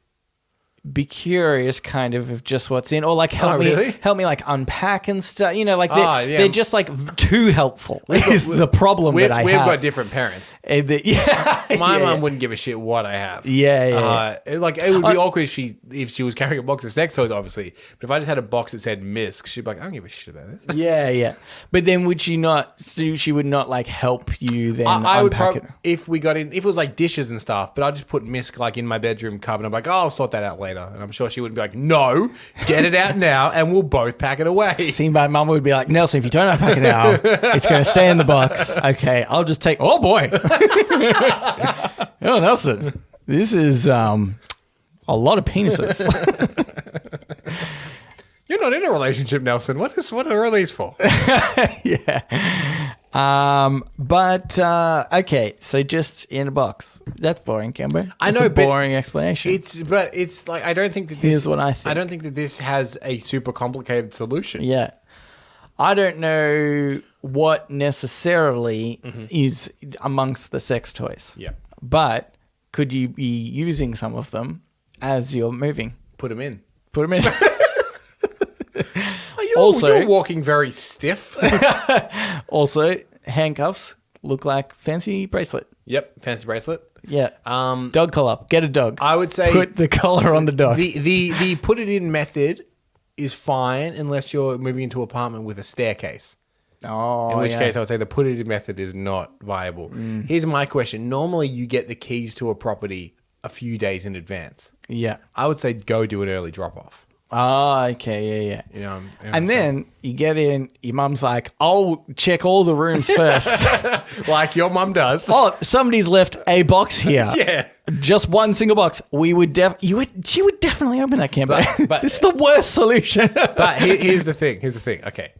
be curious kind of just what's in, or like help me like unpack and stuff. You know, like they're just like too helpful. Is the problem that I have. We've got different parents. My mum wouldn't give a shit what I have. Like it would be awkward if she was carrying a box of sex toys, obviously. But if I just had a box that said Misk, she'd be like, I don't give a shit about this. Yeah. But then would she not? So she would not like help you then unpack it. If it was like dishes and stuff, but I'd just put Misk like in my bedroom cupboard. I'm like, I'll sort that out later. And I'm sure she wouldn't be like, no, get it out now and we'll both pack it away. See, my mum would be like, Nelson, if you don't unpack it now, it's going to stay in the box. Okay, I'll just take... Oh, boy. Oh, Nelson, this is a lot of penises. You're not in a relationship, Nelson. What are these for? Yeah. Okay, so just in a box. That's boring, Cambo. I know, a boring explanation. It's like I don't think that this. Here's what I think. I don't think that this has a super complicated solution. Yeah, I don't know what necessarily is amongst the sex toys. Yeah, but could you be using some of them as you're moving? Put them in. You're walking very stiff. Also, handcuffs look like fancy bracelet. Yep, fancy bracelet. Yeah. Dog collar. Get a dog. I would say put the collar on the dog. The put it in method is fine unless you're moving into an apartment with a staircase. Oh, in which case I would say the put it in method is not viable. Here's my question. Normally you get the keys to a property a few days in advance. Yeah. I would say go do an early drop off. Oh, okay, yeah. You know and then you get in, your mum's like, I'll check all the rooms first. Like your mum does. Oh, somebody's left a box here. Yeah. Just one single box. She would definitely open that camper. But this is the worst solution. But here's the thing. Okay.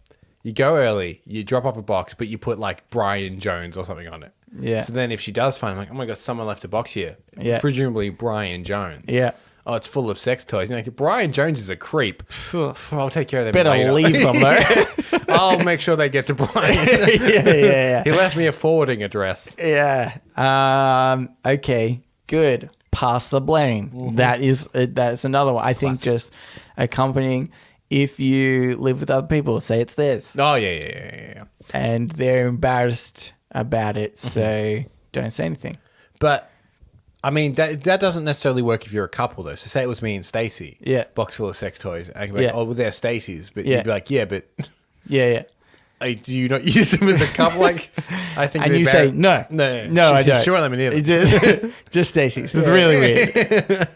You go early, you drop off a box, but you put like Brian Jones or something on it. Yeah. So then if she does find, I'm like, oh my God, someone left a box here. Yeah. Presumably Brian Jones. Yeah. Oh, it's full of sex toys. You're like, Brian Jones is a creep. I'll take care of them Better later. leave them, though. I'll make sure they get to Brian. Yeah. He left me a forwarding address. Yeah. Okay. Good. Pass the blame. That's another one. I think just accompanying. If you live with other people, say it's theirs. Oh yeah. And they're embarrassed about it, so don't say anything. But I mean, that doesn't necessarily work if you're a couple, though. So say it was me and Stacey. Yeah. Box full of sex toys. I can be like, oh, well, they're Stacey's. But you'd be like, yeah, but... Yeah. Do you not use them as a couple? Like, I think. And you say no, I don't. She won't let me near them. Just Stacey's. It's really weird.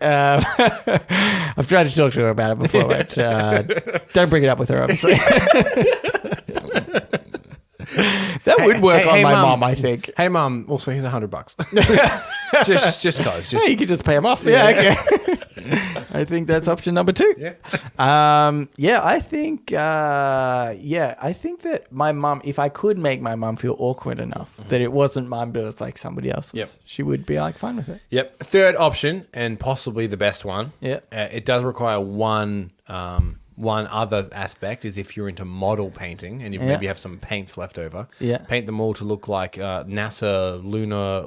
I've tried to talk to her about it before, but don't bring it up with her. Obviously, that would work on my mom. I think. Hey, mom. Also, here's $100. just cause. Hey, you could just pay him off. Yeah, okay. I think that's option number 2. Yeah. I think that my mum, if I could make my mum feel awkward enough that it wasn't mine, but it was like somebody else's, she would be like fine with it. Yep. Third option, and possibly the best one. Yeah. It does require one other aspect is if you're into model painting and you maybe have some paints left over. Yeah. Paint them all to look like NASA lunar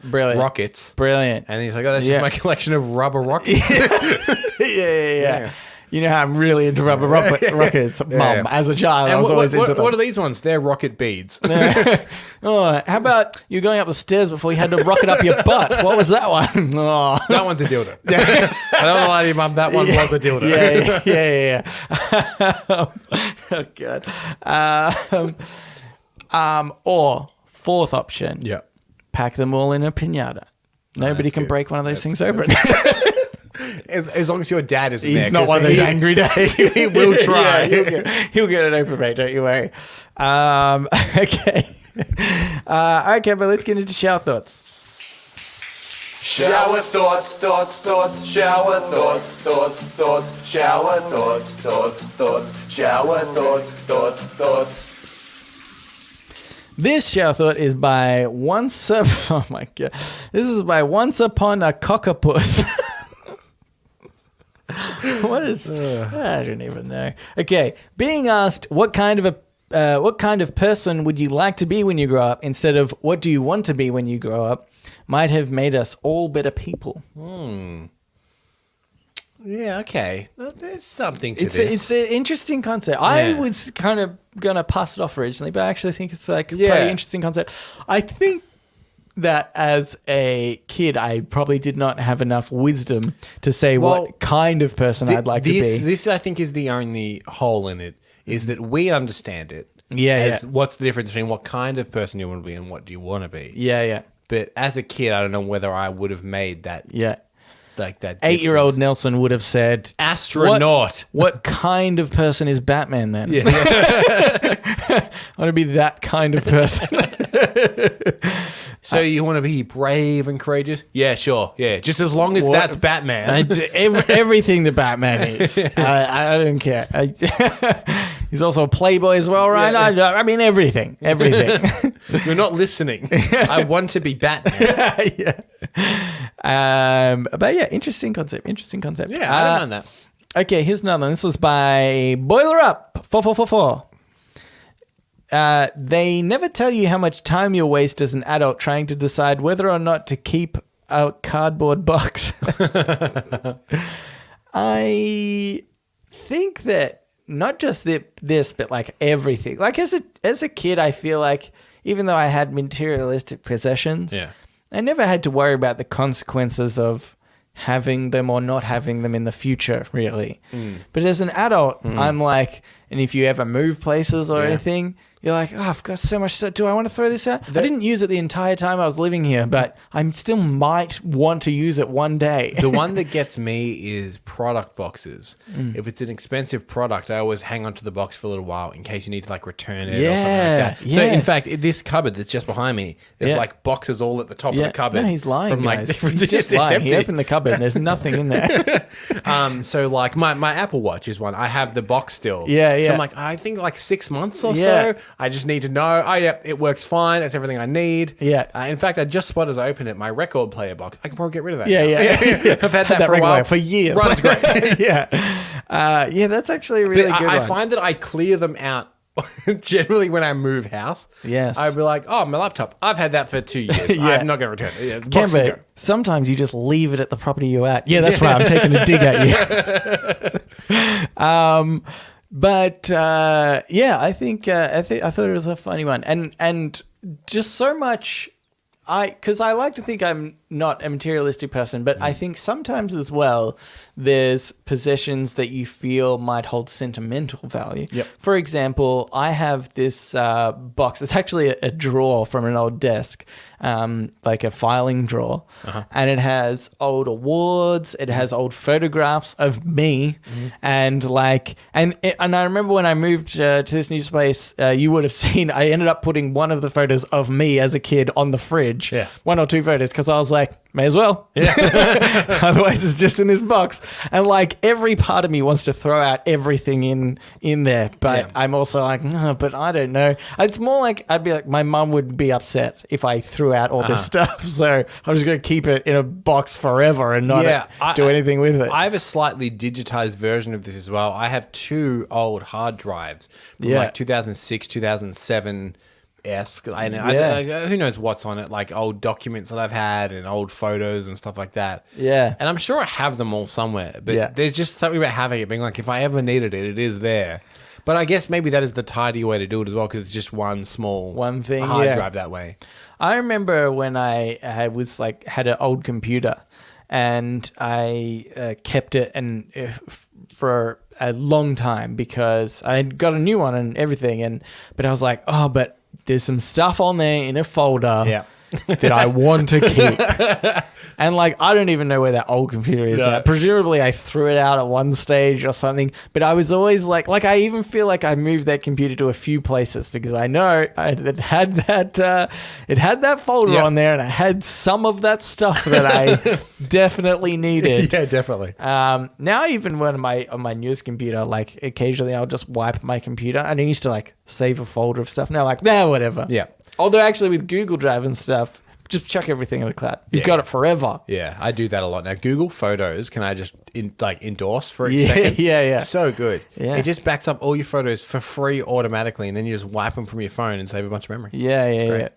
Brilliant. rockets. Brilliant. And he's like, oh, that's just my collection of rubber rockets. Yeah. You know how I'm really into rubber rockets, Mum. As a child, I was always into them. What are these ones? They're rocket beads. Oh, how about you going up the stairs before you had to rocket up your butt? What was that one? Oh. That one's a dildo. I don't want to lie to you, Mum. That one was a dildo. Yeah. Oh, God. Or fourth option. Yeah. Pack them all in a piñata. Nobody can break one of those things open. As long as your dad isn't He's there. not one of those angry days. He will try. He'll get it open, mate. Don't you worry. Okay. Okay, but let's get into shower thoughts. Shower thoughts, shower thoughts, shower thoughts, shower thoughts. This shower thought is by Once Upon a Cockapus. What is? I don't even know. Okay, being asked what kind of person would you like to be when you grow up, instead of what do you want to be when you grow up, might have made us all better people. Yeah, okay. There's something to It's this. it's an interesting concept. I Yeah. was kind of gonna pass it off originally, but I actually think it's like a Yeah. pretty interesting concept. I think that as a kid, I probably did not have enough wisdom to say Well, what kind of person I'd like to be. This, I think, is the only hole in it, is that we understand it. Yeah, as yeah. what's the difference between what kind of person you want to be and what do you want to be. Yeah, yeah, But as a kid, I don't know whether I would have made that, yeah. like that 8-year-old difference. Nelson would have said, Astronaut. What kind of person is Batman then? Yeah. I want to be that kind of person. So you want to be brave and courageous? Yeah, sure. Yeah, just as long as What- that's Batman. I do everything that Batman is. I don't care. He's also a playboy as well, right? Yeah. I mean, everything. You're not listening. I want to be Batman. Yeah. But yeah, interesting concept. Yeah, I don't mind that. Okay, here's another one. This was by Boiler Up 4444. They never tell you how much time you'll waste as an adult trying to decide whether or not to keep a cardboard box. I think that not just this, but like everything. Like as a kid, I feel like even though I had materialistic possessions, Yeah. I never had to worry about the consequences of having them or not having them in the future, really. But as an adult, I'm like, and if you ever move places or Yeah. anything, you're like, oh, I've got so much stuff. Do I want to throw this out? I didn't use it the entire time I was living here, but I still might want to use it one day. The one that gets me is product boxes. If it's an expensive product, I always hang onto the box for a little while in case you need to like return it or something like that. So Yeah. in fact, this cupboard that's just behind me, there's Yeah. like boxes all at the top of the cupboard. No, he's lying, guys. different- He's just it's lying. He empty. opened the cupboard and there's nothing in there. So like my Apple Watch is one. I have the box still. Yeah, yeah. So I'm like, I think like 6 months or Yeah. so. I just need to know. Oh yeah, it works fine. That's everything I need. Yeah. In fact, I just spotted as I open it my record player box. I can probably get rid of that. Yeah, now. yeah. I've had that for a regular while. for years. Runs great. yeah. Yeah, that's actually a really But good I one. find that I clear them out generally when I move house. Yes. I'd be like, oh, my laptop. I've had that for 2 years. Yeah. I'm not going to return it. Yeah, the box can Camber, go. sometimes you just leave it at the property you're at. Yeah, that's right. I'm taking a dig at you. But yeah, I thought it was a funny one, and just so much. Because I like to think I'm not a materialistic person, but I think sometimes as well, there's possessions that you feel might hold sentimental value. Yep. For example, I have this box. It's actually a drawer from an old desk, like a filing drawer, and it has old awards. It has old photographs of me, and I remember when I moved to this new place, you would have seen I ended up putting one of the photos of me as a kid on the fridge. Yeah. 1 or 2 photos because I was like, may as well. Yeah. Otherwise, it's just in this box. And like every part of me wants to throw out everything in there, but Yeah. I'm also like, no, but I don't know. It's more like I'd be like, my mum would be upset if I threw out all this stuff. So I'm just going to keep it in a box forever and not do anything with it. I have a slightly digitized version of this as well. I have 2 old hard drives from Yeah. like 2006, 2007. Yes, who knows what's on it? Like old documents that I've had and old photos and stuff like that. Yeah. And I'm sure I have them all somewhere. But Yeah. there's just something about having it being like, if I ever needed it, it is there. But I guess maybe that is the tidy way to do it as well, because it's just one thing, hard yeah. drive that way. I remember when I was like had an old computer and I kept it and for a long time because I had got a new one and everything, but I was like, oh, but there's some stuff on there in a folder Yeah. that I want to keep. And like, I don't even know where that old computer is. No. Now. Presumably I threw it out at one stage or something, but I was always like I even feel like I moved that computer to a few places because I know it had that folder Yeah. on there and it had some of that stuff that I definitely needed. Yeah, definitely. Now even when on my newest computer, like occasionally I'll just wipe my computer and I used to like save a folder of stuff. Now like, whatever. Yeah. Although actually with Google Drive and stuff, just chuck everything in the cloud. You've Yeah. got it forever. Yeah, I do that a lot. Now, Google Photos, can I just endorse for a Yeah, second? yeah. So good. Yeah. It just backs up all your photos for free automatically, and then you just wipe them from your phone and save a bunch of memory. Yeah. great.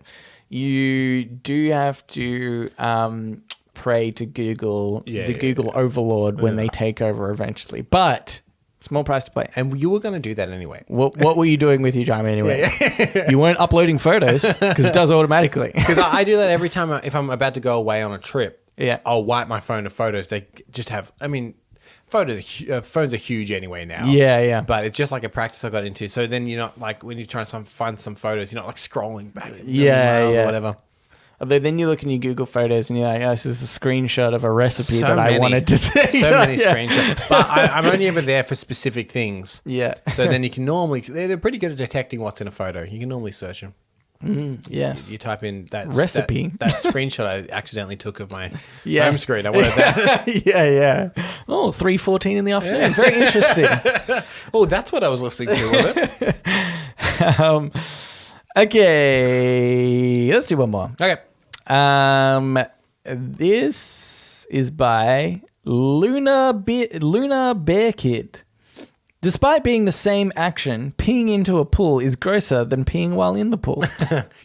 You do have to prey to Google, Yeah, the yeah, Google overlord when they take over eventually. But small price to pay. And you were going to do that anyway. What were you doing with your time anyway? You weren't uploading photos because it does automatically. Because I do that every time if I'm about to go away on a trip. Yeah. I'll wipe my phone to photos. They just have, I mean, phones are huge anyway now. Yeah. But it's just like a practice I got into. So then you're not like, when you're trying to find some photos, you're not like scrolling back. Yeah. Or whatever. Although then you look in your Google Photos and you're like, oh, this is a screenshot of a recipe So that many. I wanted to see. So many screenshots. But I'm only ever there for specific things. Yeah. So then you can normally, they're pretty good at detecting what's in a photo. You can normally search them. Yes. You type in that Recipe. that screenshot I accidentally took of my Yeah. home screen. I wanted that. Yeah. Oh, 3:14 in the afternoon. Very interesting. Oh, that's what I was listening to, was it? Okay. Let's do one more. Okay. This is by Luna Bear Kid. Despite being the same action, peeing into a pool is grosser than peeing while in the pool.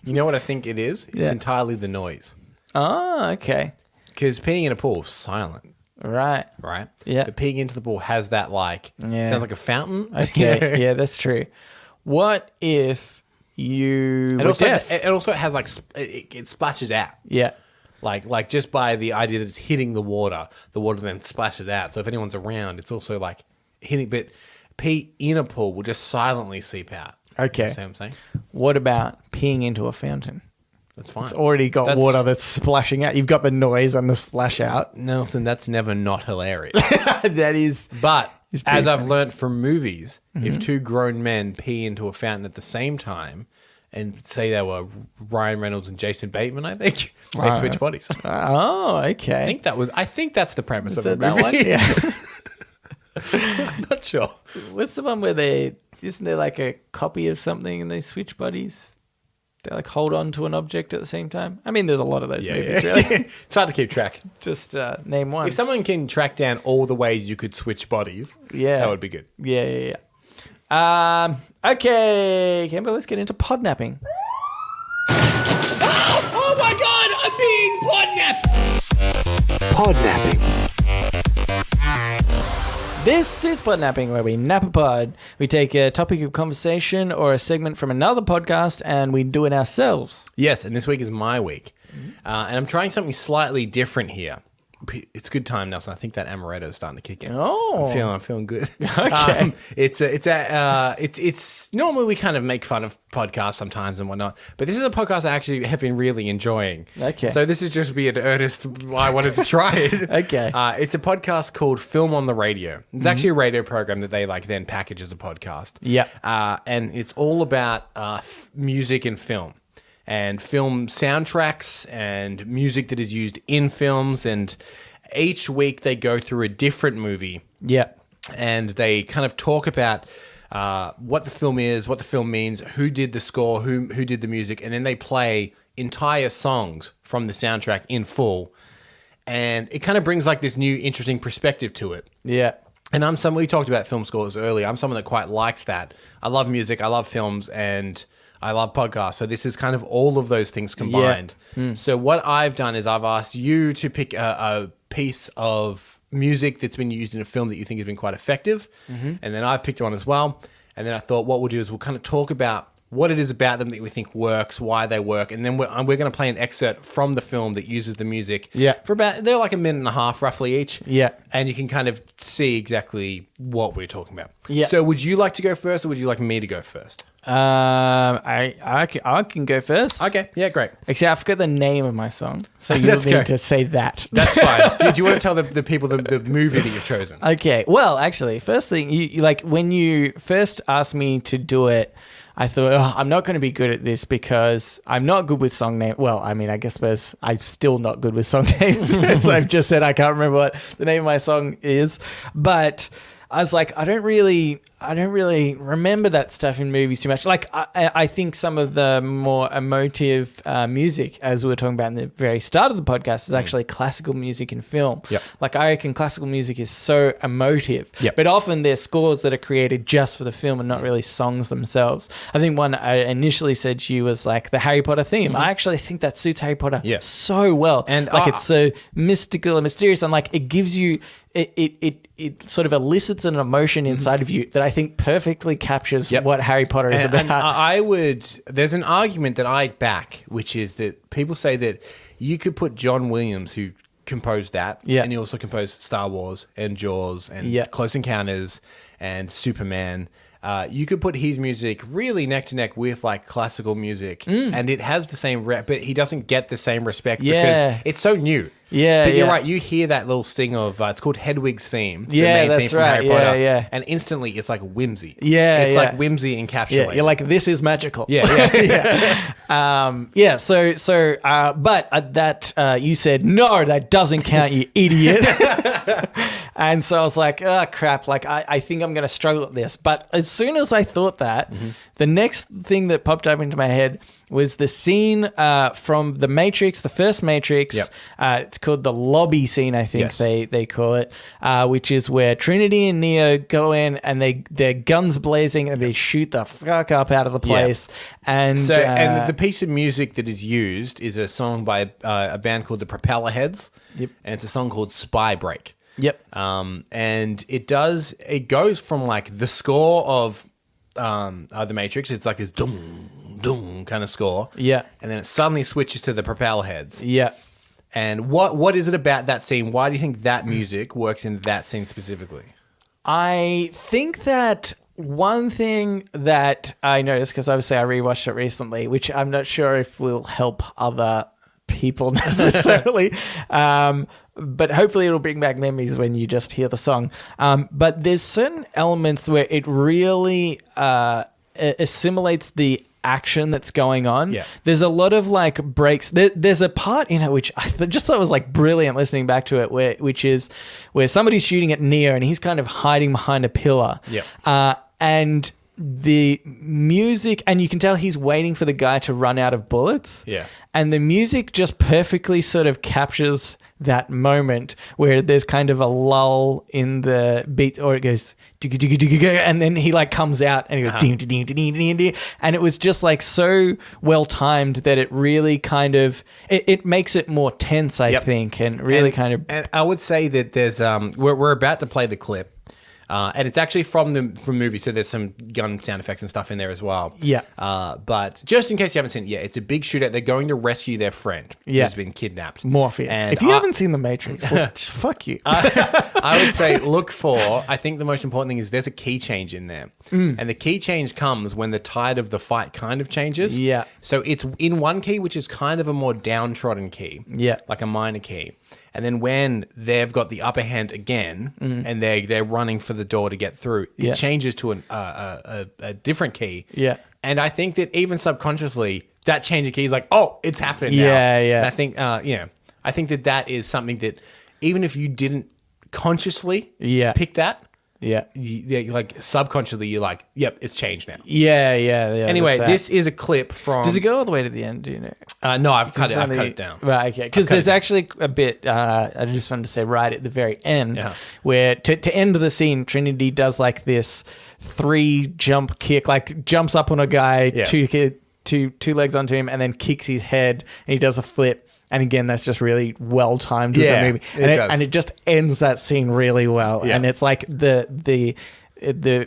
You know what I think it is? It's Yeah. entirely the noise. Oh, okay. Because peeing in a pool is silent, Right. right? Yeah. But peeing into the pool has that Yeah. sounds like a fountain. Okay. Yeah, that's true. What if you were deaf? It also has like, it splashes out. Yeah. Like just by the idea that it's hitting the water then splashes out. So if anyone's around, it's also like hitting, but pee in a pool will just silently seep out. Okay. You see what I'm saying? What about peeing into a fountain? That's fine. It's already got water that's splashing out. You've got the noise and the splash out. Nelson, that's never not hilarious. That is. But It's pretty as I've funny. learnt from movies, if two grown men pee into a fountain at the same time, and say they were Ryan Reynolds and Jason Bateman, I think they switch bodies. Oh, okay. I think that's the premise of Is the it movie. that one? Yeah. I'm not sure. What's the one where isn't there like a copy of something and they switch bodies? They like hold on to an object at the same time. I mean, there's a lot of those movies, really. It's hard to keep track. Just name one. If someone can track down all the ways you could switch bodies, that would be good. Yeah. Okay, Campbell, let's get into podnapping. Oh my God, I'm being podnapped! Podnapping. This is Podnapping, where we nap a pod. We take a topic of conversation or a segment from another podcast and we do it ourselves. Yes, and this week is my week. And I'm trying something slightly different here. It's good time, Nelson. I think that amaretto is starting to kick in. Oh. I'm feeling good. Okay. It's normally we kind of make fun of podcasts sometimes and whatnot, but this is a podcast I actually have been really enjoying. Okay. So this is just be an earnest why I wanted to try it. Okay. It's a podcast called Film on the Radio. It's actually a radio program that they like then package as a podcast. Yeah. And it's all about music and film. And film soundtracks and music that is used in films. And each week they go through a different movie. Yeah. And they kind of talk about what the film is, what the film means, who did the score, who did the music. And then they play entire songs from the soundtrack in full. And it kind of brings like this new interesting perspective to it. Yeah. And we talked about film scores earlier. I'm someone that quite likes that. I love music, I love films, and I love podcasts. So this is kind of all of those things combined. So what I've done is I've asked you to pick a piece of music that's been used in a film that you think has been quite effective. And then I've picked one as well. And then I thought what we'll do is we'll kind of talk about what it is about them that we think works, why they work. And then we're going to play an excerpt from the film that uses the music. Yeah. They're like a minute and a half roughly each. Yeah. And you can kind of see exactly what we're talking about. Yeah. So would you like to go first or would you like me to go first? I can go first. Okay. Yeah, great. Actually, I forgot the name of my song, so you That's need great. to say that. That's fine. Do you want to tell the people the movie that you've chosen? Okay. Well, actually, first thing, you like when you first asked me to do it, I thought, I'm not going to be good at this because I'm not good with song names. Well, I mean, I guess I'm still not good with song names. So I've just said I can't remember what the name of my song is. But I was like, I don't really I don't really remember that stuff in movies too much. Like, I think some of the more emotive music, as we were talking about in the very start of the podcast, is actually classical music in film. Yep. Like, I reckon classical music is so emotive. Yep. But often they're scores that are created just for the film and not really songs themselves. I think one I initially said to you was like the Harry Potter theme. I actually think that suits Harry Potter so well. And like, it's so mystical and mysterious, and like it gives you it sort of elicits an emotion inside of you that I think perfectly captures what Harry Potter is about. And there's an argument that I back, which is that people say that you could put John Williams, who composed that, and he also composed Star Wars and Jaws and Close Encounters and Superman. You could put his music really neck to neck with like classical music, and it has the same but he doesn't get the same respect because it's so new. Yeah, but you're right. You hear that little sting of it's called Hedwig's theme. the Yeah, main that's theme from right. Harry Potter, Yeah. and instantly it's like whimsy. Yeah, it's yeah. like whimsy encapsulated. Yeah, you're like, this is magical. yeah. But that you said, no, that doesn't count, you idiot. And so I was like, oh, crap. Like, I think I'm going to struggle with this. But as soon as I thought that, the next thing that popped up into my head was the scene from The Matrix, the first Matrix. Yep. It's called the lobby scene, I think Yes. they call it, which is where Trinity and Neo go in and their guns blazing and they shoot the fuck up out of the place. And So, and the piece of music that is used is a song by a band called the Propeller Heads. Yep. And it's a song called Spy Break. Yep. And it goes from like the score of The Matrix. It's like this dum dum kind of score. Yeah. And then it suddenly switches to the Propeller Heads. Yeah. And what is it about that scene? Why do you think that music works in that scene specifically? I think that one thing that I noticed, because obviously I rewatched it recently, which I'm not sure if will help other people necessarily, but hopefully it'll bring back memories when you just hear the song. But there's certain elements where it really assimilates the action that's going on. Yeah. There's a lot of like breaks. There's a part in it which I just thought was like brilliant listening back to it, which is where somebody's shooting at Neo and he's kind of hiding behind a pillar. Yeah. And the music, and you can tell he's waiting for the guy to run out of bullets. Yeah. And the music just perfectly sort of captures that moment where there's kind of a lull in the beat, or it goes and then he like comes out and he goes ding ding ding ding ding, and it was just like so well timed that it really kind of it makes it more tense, I think, and really And I would say that there's we're about to play the clip. And it's actually from movie, so there's some gun sound effects and stuff in there as well. Yeah. But just in case you haven't seen it yet, it's a big shootout. They're going to rescue their friend who's been kidnapped. Morpheus. And if you haven't seen The Matrix, well, fuck you. I would say look for, I think the most important thing is there's a key change in there. And the key change comes when the tide of the fight kind of changes. Yeah. So it's in one key, which is kind of a more downtrodden key. Yeah. Like a minor key. And then when they've got the upper hand again, and they're running for the door to get through, it changes to a different key. Yeah. And I think that even subconsciously, that change of key is like, oh, it's happening now. Yeah, yeah. And I think, I think that is something that even if you didn't consciously pick that, you like subconsciously you're like, yep, it's changed now. Yeah. Anyway, this is a clip from. Does it go all the way to the end? Do you know? No, I've cut it down. Right, okay. Because there's actually a bit, I just wanted to say right at the very end, where to end the scene, Trinity does like this 3 jump kick, like jumps up on a guy, two legs onto him, and then kicks his head, and he does a flip. And again, that's just really well timed with the movie, and it just ends that scene really well. Yeah. And it's like the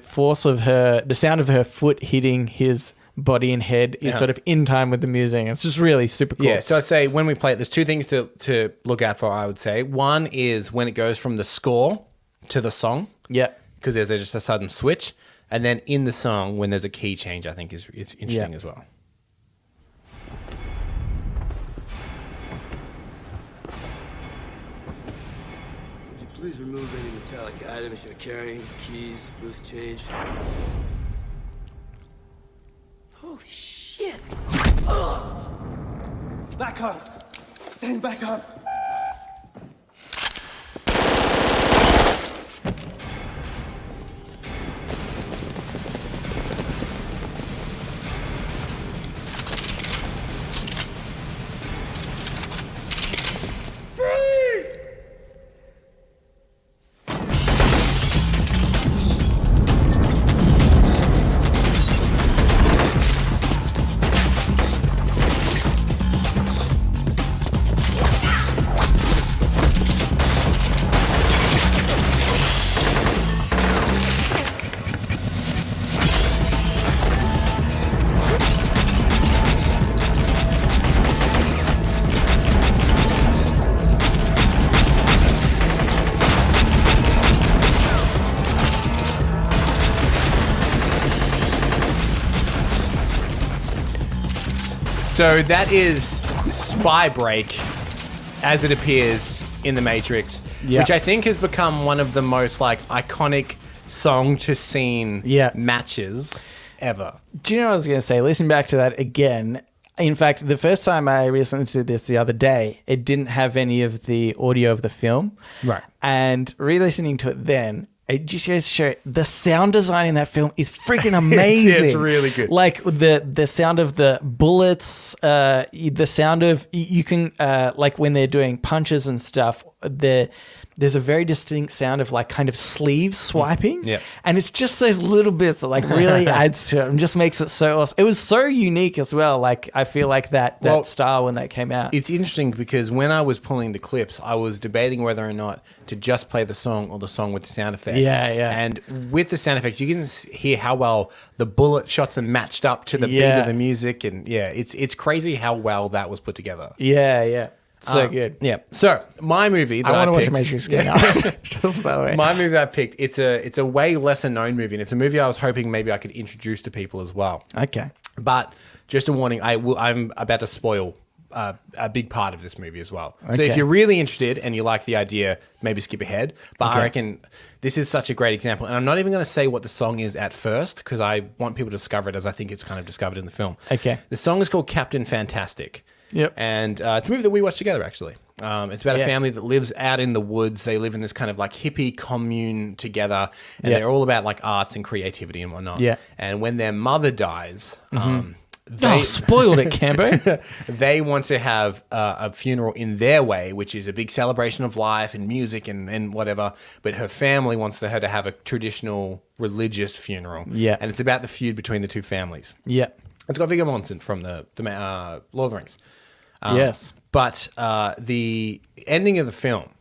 force of the sound of her foot hitting his body and head is sort of in time with the music. It's just really super cool. Yeah, so I'd say when we play it, there's 2 things to look out for, I would say. One is when it goes from the score to the song. Yeah. Because there's just a sudden switch. And then in the song, when there's a key change, I think it's interesting as well. Would you please remove any metallic items you're carrying? Keys, loose change. Holy shit! Ugh. Back up! Stand back up! So that is Spy Break as it appears in The Matrix, which I think has become one of the most like iconic song to scene matches ever. Do you know what I was going to say? Listen back to that again. In fact, the first time I listened to this the other day, it didn't have any of the audio of the film. Right. And re-listening to it then, it just goes to show the sound design in that film is freaking amazing. It's really good. Like the sound of the bullets, the sound of you can like when they're doing punches and stuff. There's a very distinct sound of like kind of sleeve swiping. Yeah. And it's just those little bits that like really adds to it and just makes it so awesome. It was so unique as well. Like I feel like that style when that came out. It's interesting because when I was pulling the clips, I was debating whether or not to just play the song or the song with the sound effects. Yeah, yeah. And with the sound effects, you can hear how well the bullet shots are matched up to the beat of the music. And it's crazy how well that was put together. Yeah, yeah. So good. Yeah. So my movie that I want to watch picked, a Matrix again now. Just by the way. my movie that I picked, it's a way lesser known movie, and it's a movie I was hoping maybe I could introduce to people as well. Okay. But just a warning, I'm about to spoil a big part of this movie as well. So if you're really interested and you like the idea, maybe skip ahead. But I reckon this is such a great example. And I'm not even going to say what the song is at first because I want people to discover it as I think it's kind of discovered in the film. Okay. The song is called Captain Fantastic. Yep. And it's a movie that we watched together, actually. It's about a family that lives out in the woods. They live in this kind of like hippie commune together, and they're all about like arts and creativity and whatnot. Yeah. And when their mother dies, spoiled it, Cambo. they want to have a funeral in their way, which is a big celebration of life and music and whatever. But her family wants her to have a traditional religious funeral. Yeah. And it's about the feud between the two families. Yeah. It's got Viggo Mortensen from the Lord of the Rings. Yes. But the ending of the film,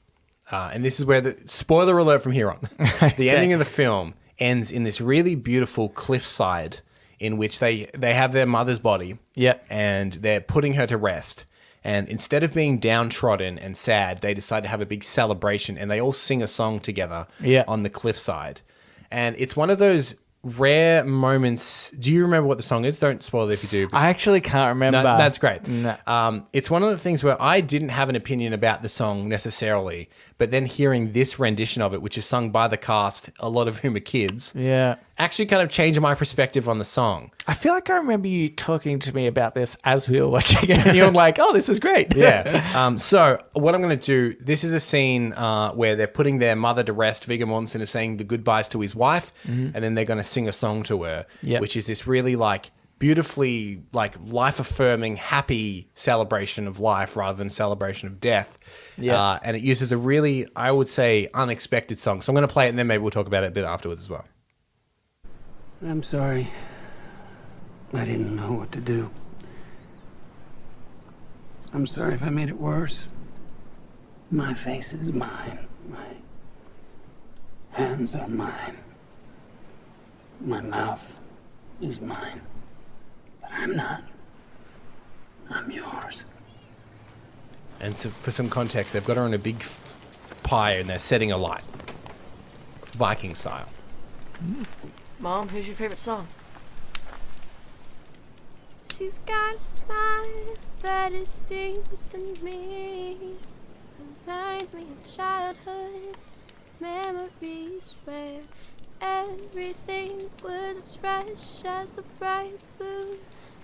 and this is where the spoiler alert from here on, the ending of the film ends in this really beautiful cliffside in which they have their mother's body, and they're putting her to rest. And instead of being downtrodden and sad, they decide to have a big celebration, and they all sing a song together on the cliffside. And it's one of those rare moments. Do you remember what the song is? Don't spoil it if you do. I actually can't remember. No, that's great. No. It's one of the things where I didn't have an opinion about the song necessarily, but then hearing this rendition of it, which is sung by the cast, a lot of whom are kids, actually kind of changed my perspective on the song. I feel like I remember you talking to me about this as we were watching it, and you were like, oh, this is great. So what I'm going to do, this is a scene where they're putting their mother to rest. Viggo Mortensen is saying the goodbyes to his wife, and then they're going to sing a song to her, which is this really like beautifully like life-affirming, happy celebration of life rather than celebration of death. And it uses a really, I would say, unexpected song. So I'm going to play it, and then maybe we'll talk about it a bit afterwards as well. I'm sorry. I didn't know what to do. I'm sorry if I made it worse. My face is mine. My hands are mine. My mouth is mine. But I'm not. I'm yours. And so for some context, they've got her on a big pie and they're setting a light. Viking style. Mom, who's your favorite song? She's got a smile that it seems to me reminds me of childhood memories where everything was as fresh as the bright blue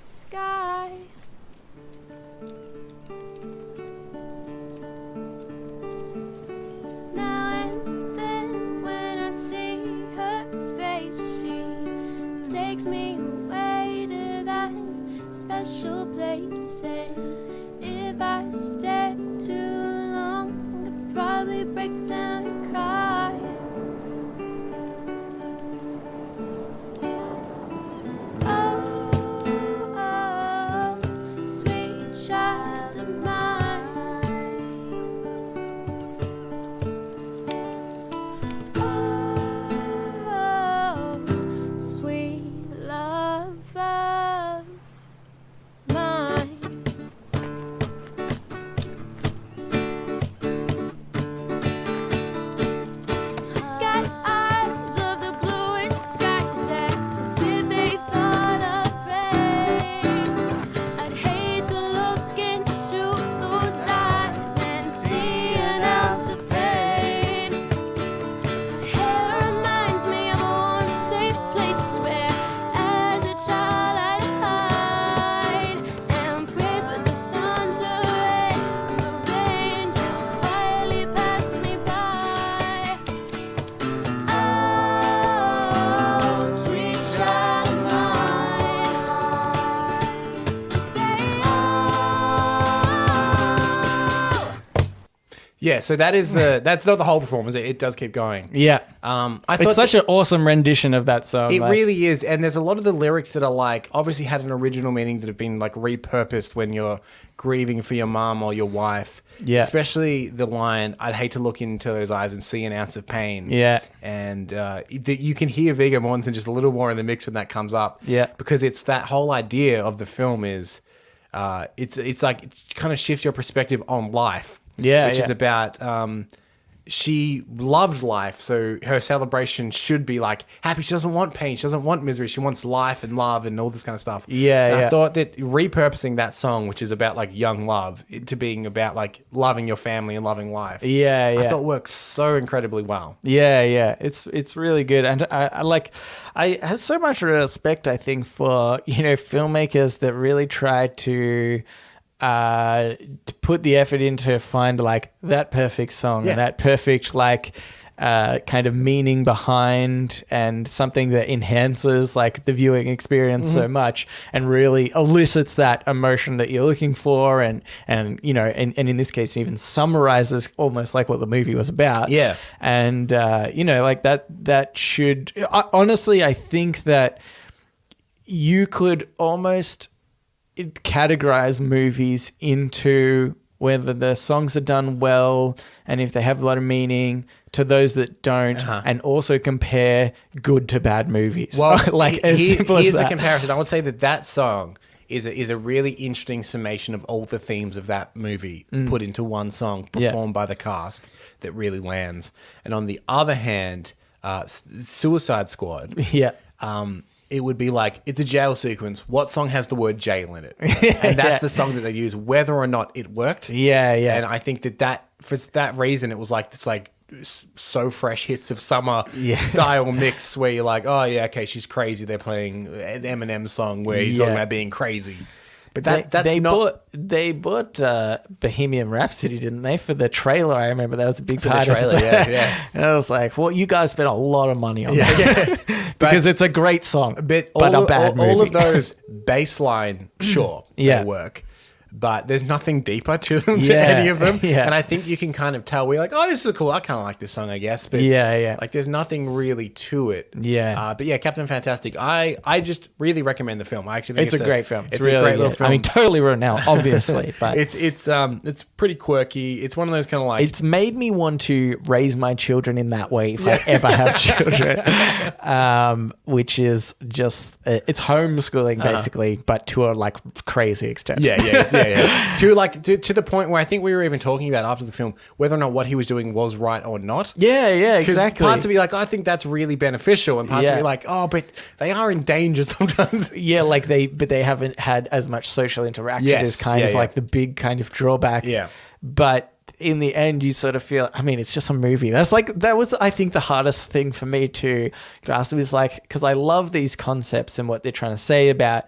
sky. Now and then when I see her face, she takes me away to that special place. And if I stare too long, I'd probably break down and cry. Oh, sweet child of mine. Oh, sweet love of mine. Yeah, so that's not the whole performance. It does keep going. Yeah. I thought It's such an awesome rendition of that song. It like- really is, and there's a lot of the lyrics that are like obviously had an original meaning that have been like repurposed when you're grieving for your mom or your wife. Yeah. Especially the line, "I'd hate to look into those eyes and see an ounce of pain." Yeah. And you can hear Viggo Mortensen just a little more in the mix when that comes up. Yeah. Because it's that whole idea of the film is, it's like it kind of shifts your perspective on life. Yeah, which yeah. is about she loved life, so her celebration should be like happy. She doesn't want pain. She doesn't want misery. She wants life and love and all this kind of stuff. Yeah, and yeah. I thought that repurposing that song, which is about like young love, to being about like loving your family and loving life. Yeah, yeah. I thought works so incredibly well. Yeah. It's really good, and I have so much respect, I think, for filmmakers that really try to put the effort in to find like that perfect song and that perfect like kind of meaning behind and something that enhances like the viewing experience so much and really elicits that emotion that you're looking for and in this case even summarizes almost like what the movie was about. Yeah. And like that should honestly, I think that you could almost categorize movies into whether the songs are done well and if they have a lot of meaning to those that don't, and also compare good to bad movies. Well, simple as here's that. a comparison. I would say that song is a really interesting summation of all the themes of that movie put into one song performed by the cast that really lands. And on the other hand, Suicide Squad. Yeah. It would be like, it's a jail sequence. What song has the word jail in it? And that's the song that they use, whether or not it worked. Yeah. And I think that for that reason, it was like, it's like so fresh hits of summer style mix where you're like, oh yeah, okay, she's crazy. They're playing an Eminem song where he's talking about being crazy. But they bought Bohemian Rhapsody, didn't they, for the trailer? I remember that was a big part trailer, of it. yeah. And I was like, well, you guys spent a lot of money on that. Because it's a great song, but a bad movie. All of those baseline, sure, they work. But there's nothing deeper to them, to any of them. Yeah. And I think you can kind of tell, we're like, oh, this is cool. I kind of like this song, I guess. But like, there's nothing really to it. Yeah. But yeah, Captain Fantastic. I just really recommend the film. I actually think it's a great film. It's really a great good. little film. I mean, totally ruined now, obviously. But it's pretty quirky. It's one of those kind of like... It's made me want to raise my children in that way if I ever have children. Which is just... It's homeschooling, basically, but to a like crazy extent. Yeah. To the point where I think we were even talking about after the film whether or not what he was doing was right or not. Yeah, exactly. Parts of you like, oh, I think that's really beneficial, and parts of you like, oh, but they are in danger sometimes. Yeah, like they haven't had as much social interaction as kind of like the big kind of drawback. Yeah. But in the end, you sort of feel, I mean, it's just a movie. That was, I think, the hardest thing for me to grasp is like, because I love these concepts and what they're trying to say about,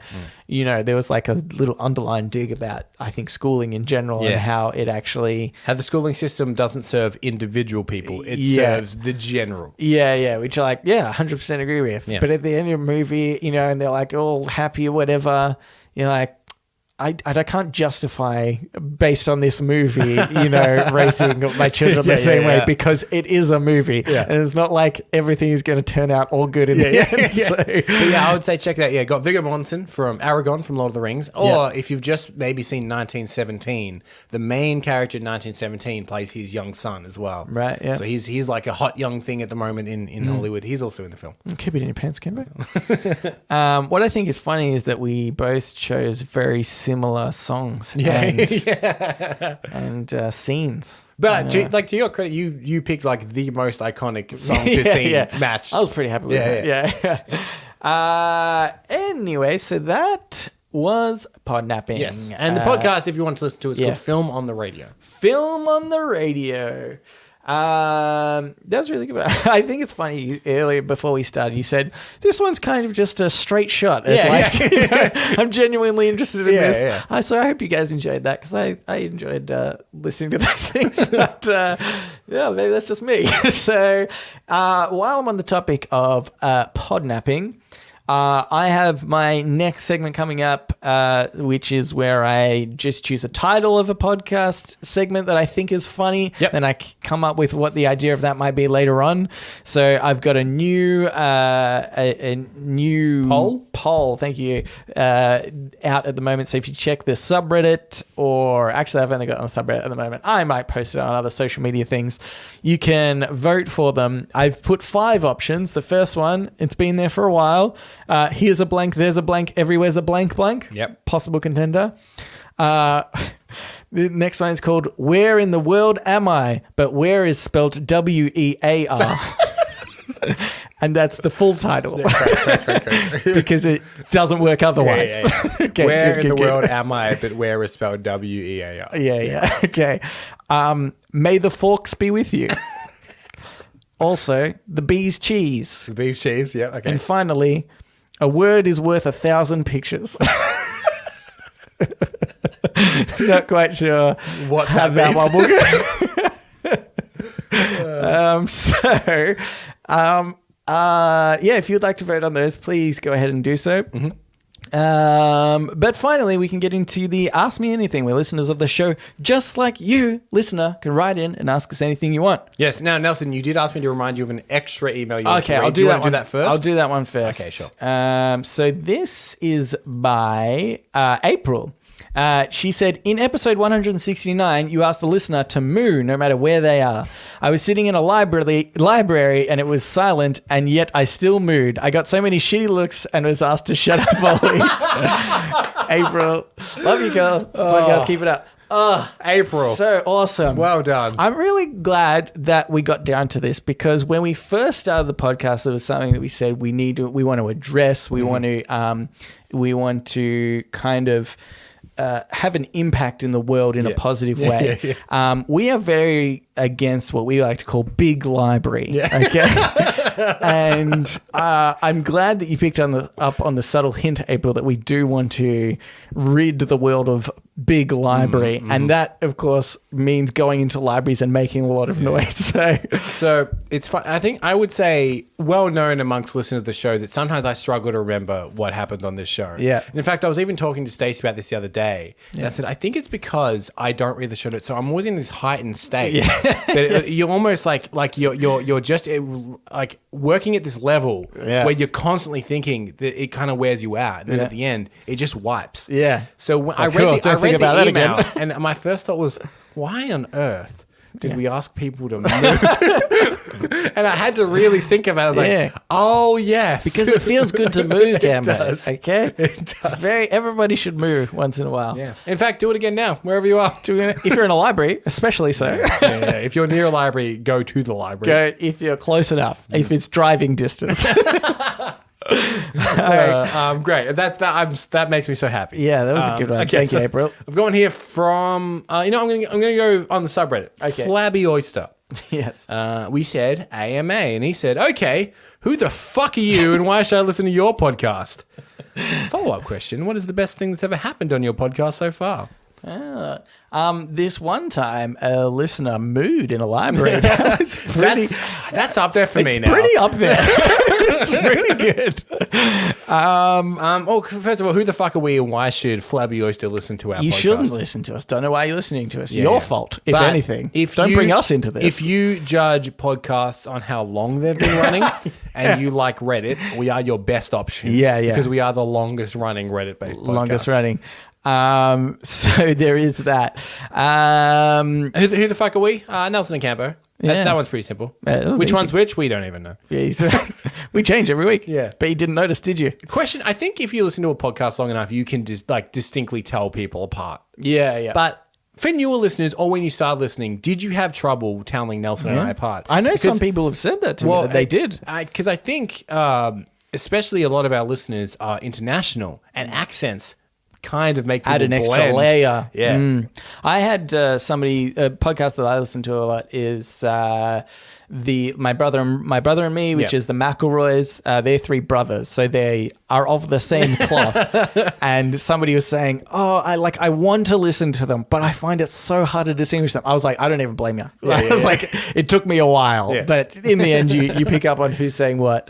there was like a little underlying dig about, I think, schooling in general and how it actually... How the schooling system doesn't serve individual people. It serves the general. Yeah, which I like, 100% agree with. Yeah. But at the end of the movie, and they're like all happy or whatever, you're like, I can't justify based on this movie, raising my children the same way because it is a movie and it's not like everything is going to turn out all good in the end. So. But I would say check it out. Yeah, got Viggo Mortensen from Aragorn from Lord of the Rings, or if you've just maybe seen 1917, the main character in 1917 plays his young son as well. Right. Yeah. So he's like a hot young thing at the moment in Hollywood. He's also in the film. Keep it in your pants, Kimbo. What I think is funny is that we both chose very similar songs and scenes. But to your credit, you picked like the most iconic song to see match. I was pretty happy with that. Yeah. Anyway, so that was Podnapping. Yes. And the podcast, if you want to listen to it, it's called Film on the Radio. Film on the Radio. That's really good. I think it's funny. Earlier, before we started, you said this one's kind of just a straight shot. I'm genuinely interested in this. Yeah. So I hope you guys enjoyed that because I enjoyed listening to those things. But maybe that's just me. So while I'm on the topic of podnapping, I have my next segment coming up, which is where I just choose a title of a podcast segment that I think is funny. Yep. Then I come up with what the idea of that might be later on. So I've got a new poll. Thank you. Out at the moment. So if you check the subreddit, or actually I've only got it on the subreddit at the moment. I might post it on other social media things. You can vote for them. I've put 5 options. The first one, it's been there for a while. Here's a blank, there's a blank, everywhere's a blank blank. Yep. Possible contender. The next one is called Where in the World Am I? But where is spelled W-E-A-R. And that's the full title. Great. Because it doesn't work otherwise. Yeah. Okay, where good, in the good. world am I? But where is spelled W-E-A-R. Yeah. Okay. May the forks be with you. Also, the bee's cheese. The beef cheese, yeah, okay. And finally, a word is worth 1,000 pictures. Not quite sure What how that that means. one will go. If you'd like to vote on those, please go ahead and do so. Mm-hmm. But finally, we can get into the Ask Me Anything, where listeners of the show, just like you, listener, can write in and ask us anything you want. Yes. Now, Nelson, you did ask me to remind you of an extra email you Okay, I'll do you do want to do that first? I'll do that one first. Okay, sure. So this is by April. She said, in episode 169, you asked the listener to moo no matter where they are. I was sitting in a library and it was silent, and yet I still mooed. I got so many shitty looks and was asked to shut up, Ollie. April. Love you, girls. Podcast, keep it up. April. So awesome. Well done. I'm really glad that we got down to this, because when we first started the podcast, there was something that we said we want to address. We want to kind of have an impact in the world in a positive way. We are very against what we like to call big library. Okay. And I'm glad that you picked up on the subtle hint, April, that we do want to rid the world of big library. And that, of course, means going into libraries and making a lot of noise. So it's fun. I think I would say well known amongst listeners of the show that sometimes I struggle to remember what happens on this show. Yeah. And in fact, I was even talking to Stacey about this the other day. And I said, I think it's because I don't read the show. So I'm always in this heightened state. That you're almost like you're just like working at this level where you're constantly thinking that it kind of wears you out. And then at the end, it just wipes. Yeah. So when I like, read cool, the that email, again. and my first thought was, why on earth did we ask people to move? And I had to really think about it. I was like, oh, yes. Because it feels good to move, Cambo. does. Okay? It does. Everybody should move once in a while. Yeah. In fact, do it again now, wherever you are. If you're in a library, especially so. If you're near a library, go to the library. Go if you're close enough. If it's driving distance. Great. That makes me so happy. Yeah, that was a good one. Okay, Thank you, April. I've gone here from, I'm going to go on the subreddit. Okay. Flabby Oyster. Yes. We said AMA, and he said, okay, who the fuck are you and why should I listen to your podcast? Follow-up question, what is the best thing that's ever happened on your podcast so far? This one time, a listener mooed in a library. That's up there for me now. It's pretty up there. It's pretty good. First of all, who the fuck are we and why should Flabby Oyster listen to our podcast? You shouldn't listen to us. Don't know why you're listening to us. Your fault, if But anything. Don't bring us into this. If you judge podcasts on how long they've been running and you like Reddit, we are your best option. Yeah. Because we are the longest running Reddit-based podcast. Longest running. So there is that. Who the fuck are we? Nelson and Campo. Yes. That one's pretty simple. That was Which easy. one's which? We don't even know. Yeah, we change every week. Yeah. But you didn't notice, did you? Question, I think if you listen to a podcast long enough, you can just distinctly tell people apart. Yeah. But for newer listeners, or when you started listening, did you have trouble telling Nelson and I apart? I know some people have said that to me, that they did. Because I think, especially a lot of our listeners are international, and accents kind of make people Add an extra blend. layer. Yeah. I had a podcast that I listen to a lot is my brother and me, which Yeah. is the McElroys. They're three brothers, so they are of the same cloth. And somebody was saying, "Oh, I want to listen to them, but I find it so hard to distinguish them." I was like, I don't even blame you. I was like, it took me a while, but in the end, you pick up on who's saying what.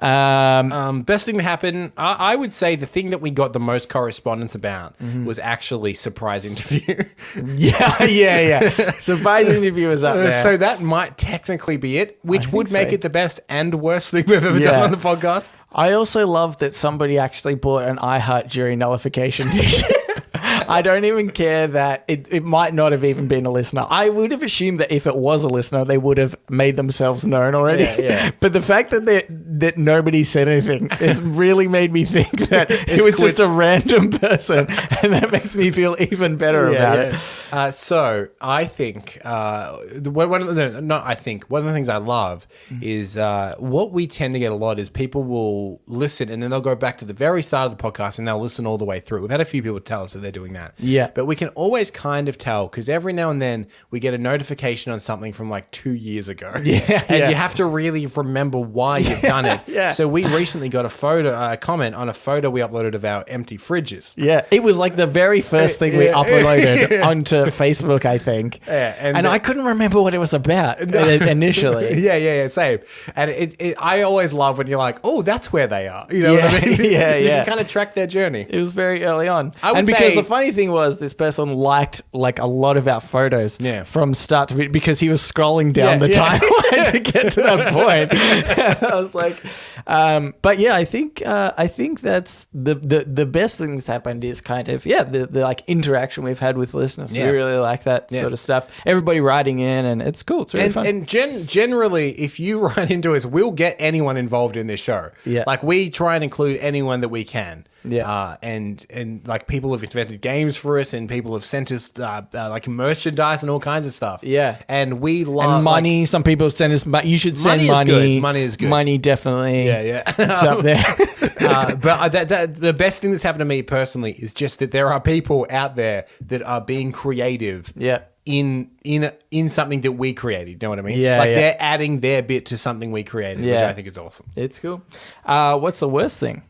Best thing to happen, I would say the thing that we got the most correspondence about was actually surprise interview. Yeah. Surprise interview was up there. So that might technically be it, which would think make so. it the best and worst thing we've ever done on the podcast. I also love that somebody actually bought an I Heart Jury Nullification t-shirt. I don't even care that it might not have even been a listener. I would have assumed that if it was a listener, they would have made themselves known already. Yeah. But the fact that nobody said anything has really made me think that it was just a random person, and that makes me feel even better about it. So I think one of the things I love is what we tend to get a lot is people will listen and then they'll go back to the very start of the podcast and they'll listen all the way through. We've had a few people tell us that they're doing that. Yeah. But we can always kind of tell because every now and then we get a notification on something from like 2 years ago. Yeah. And you have to really remember why you've done it. Yeah. So we recently got a comment on a photo we uploaded of our empty fridges. Yeah, it was like the very first thing we uploaded onto Facebook, I think. Yeah, and I couldn't remember what it was about initially. Yeah, same. And I always love when you're like, oh, that's where they are. You know what I mean? Yeah. You can kind of track their journey. It was very early on. would because say- the funny thing was this person liked like a lot of our photos from start to finish because he was scrolling down the timeline to get to that point. I was like, but yeah, I think that's the best thing that's happened is kind of, the like interaction we've had with listeners. Yeah. We really like that sort of stuff. Everybody writing in and it's cool. It's really fun. And generally, if you run into us, we'll get anyone involved in this show. Yeah. Like we try and include anyone that we can. Yeah. And like people have invented games for us and people have sent us like merchandise and all kinds of stuff. Yeah. And we love And money. Some people send us, but you should send Money is money. good. Money is good. Money definitely. Yeah. It's up there. But the best thing that's happened to me personally is just that there are people out there that are being creative. Yeah. In something that we created, you know what I mean? Yeah, like yeah. they're adding their bit to something we created, which Yeah. I think is awesome. It's cool. What's the worst thing?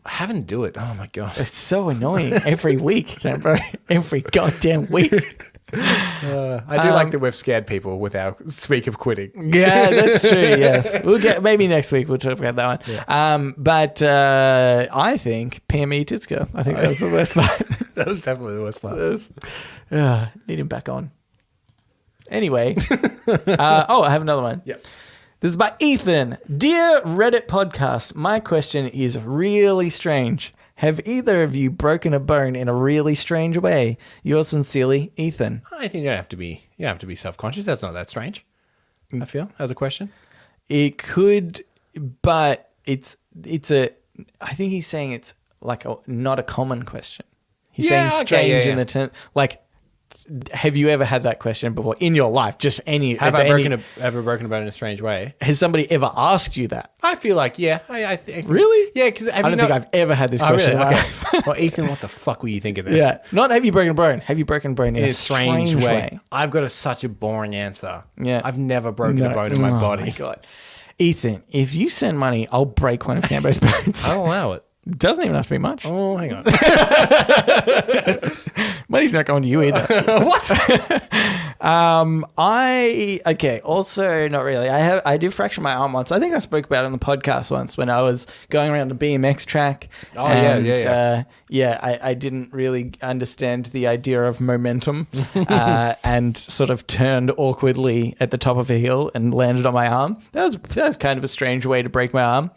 Have them do it. Oh my god, It's so annoying every week, Cambo. Every goddamn week. I do like that we've scared people with our speak of quitting. Yeah, that's true. Yes, we'll get maybe next week. We'll talk about that one. Yeah. But I think PME Titsko. I think that was the worst part. That was definitely the worst part. Need him back on. Anyway, I have another one. Yep. This is by Ethan. Dear Reddit podcast, my question is really strange. Have either of you broken a bone in a really strange way? Yours sincerely, Ethan. I think you don't have to be self-conscious. That's not that strange. I feel as a question. It could, but it's a. I think he's saying it's like not a common question. He's saying strange in the term like. Have you ever had that question before in your life? Just any. Have I ever broken a bone in a strange way? Has somebody ever asked you that? I feel like I think Really? Yeah, because I don't think I've ever had this question. Really? in my Okay. life. Well, Ethan, what the fuck were you thinking this? Yeah. Not have you broken a bone. Have you broken a bone in In a strange way? I've got such a boring answer. Yeah. I've never broken a bone in my body. Oh my God. Ethan, if you send money, I'll break one of Cambo's bones. I'll allow it. It doesn't even have to be much. Oh, hang on. Money's not going to you either. What? Also not really. I did fracture my arm once. I think I spoke about it on the podcast once when I was going around a BMX track. Oh, yeah. I didn't really understand the idea of momentum and sort of turned awkwardly at the top of a hill and landed on my arm. That was kind of a strange way to break my arm.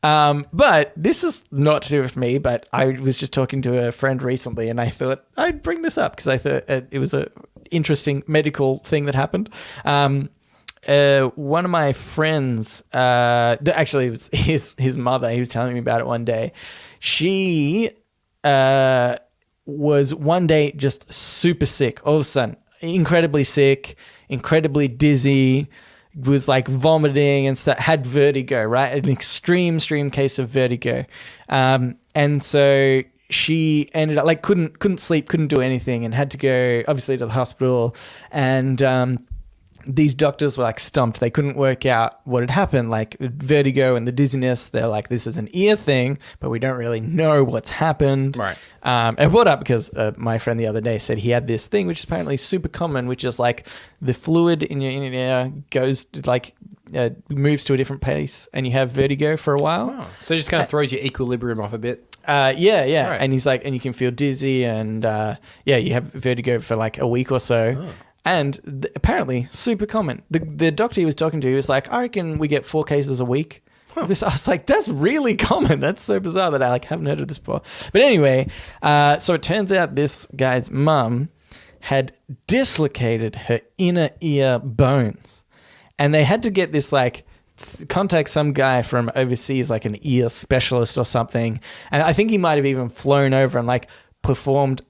But this is not to do with me, but I was just talking to a friend recently and I thought I'd bring this up because I thought it was a interesting medical thing that happened. One of my friends, actually it was his mother, he was telling me about it one day. She was one day just super sick, all of a sudden, incredibly sick, incredibly dizzy, was like vomiting and stuff, had vertigo, right? An extreme case of vertigo. And so she ended up like couldn't sleep, couldn't do anything and had to go obviously to the hospital. And these doctors were like stumped. They couldn't work out what had happened, like vertigo and the dizziness. They're like, this is an ear thing, but we don't really know what's happened. Right. I brought up because my friend the other day said he had this thing, which is apparently super common, which is like the fluid in your ear goes like moves to a different pace, and you have vertigo for a while. Oh. So it just kind of throws your equilibrium off a bit. Yeah. Right. And he's like, and you can feel dizzy, and you have vertigo for like a week or so. Oh. And apparently super common. The doctor he was talking to was like, I reckon we get 4 cases a week. I was like, that's really common. That's so bizarre that I like haven't heard of this before. But anyway, so it turns out this guy's mum had dislocated her inner ear bones, and they had to get this like contact some guy from overseas, like an ear specialist or something. And I think he might have even flown over and like performed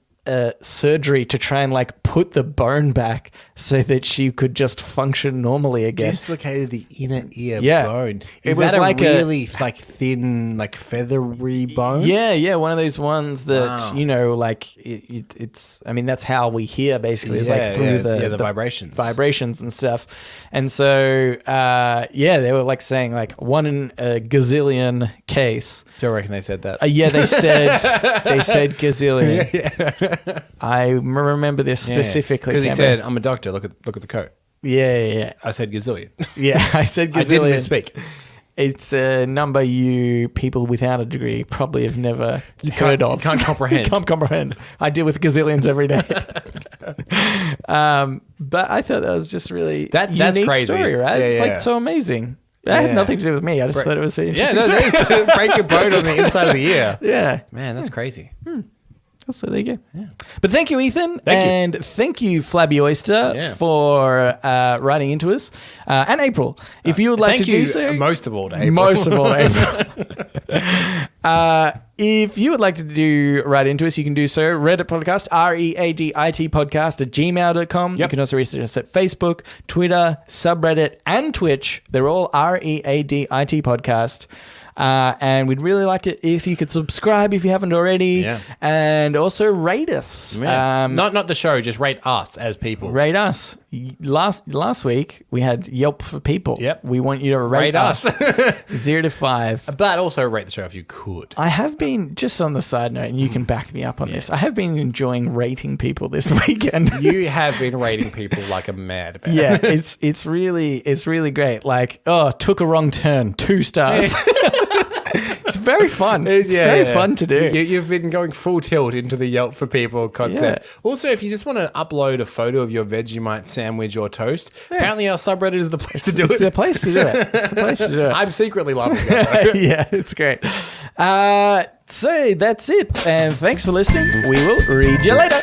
surgery to try and like put the bone back so that she could just function normally again. Dislocated the inner ear Yeah. bone. It Is was that like a really like thin, like feathery bone? Yeah, one of those ones that Wow. you know, like it's. I mean, that's how we hear basically. Is like through the vibrations and stuff. And so, they were like saying like 1 in a gazillion case. Do you reckon they said that? Yeah, they said gazillion. I remember this specifically because he said, "I'm a doctor. Look at the coat." Yeah. I said gazillion. Yeah, I said gazillion. I didn't misspeak. It's a number you people without a degree probably have never heard of. You can't comprehend. You can't comprehend. I deal with gazillions every day. But I thought that was just really That's unique crazy. story, right? Yeah, it's yeah. like so amazing. That had nothing to do with me. I just thought it was interesting. Break a bone on the inside of the ear. Yeah. Man, that's crazy. So there you go. Yeah. But thank you, Ethan. Thank you. Thank you, Flabby Oyster, for writing into us. And April, if you would like to do so. Most of all to April. Most of all to April. If you would like to write into us, you can do so. Reddit podcast, READIT podcast at gmail.com. You can also reach us at Facebook, Twitter, subreddit, and Twitch. They're all READIT podcast. And we'd really like it if you could subscribe if you haven't already, and also rate us. Yeah. Not the show, just rate us as people. Rate us. Last week we had Yelp for people. Yep. We want you to rate us 0 to 5. But also rate the show if you could. I have been, just on the side note, and you can back me up on this, I have been enjoying rating people this weekend. You have been rating people like a madman. Yeah, it's really great. Like, took a wrong turn, 2 stars. It's very fun. It's very fun to do. You've been going full tilt into the Yelp for people concept. Yeah. Also, if you just want to upload a photo of your Vegemite sandwich or toast, apparently our subreddit is the place to do it. It's the place to do it. It's the place to do it. I'm secretly loving it. Yeah, it's great. So that's it. And thanks for listening. We will read you later.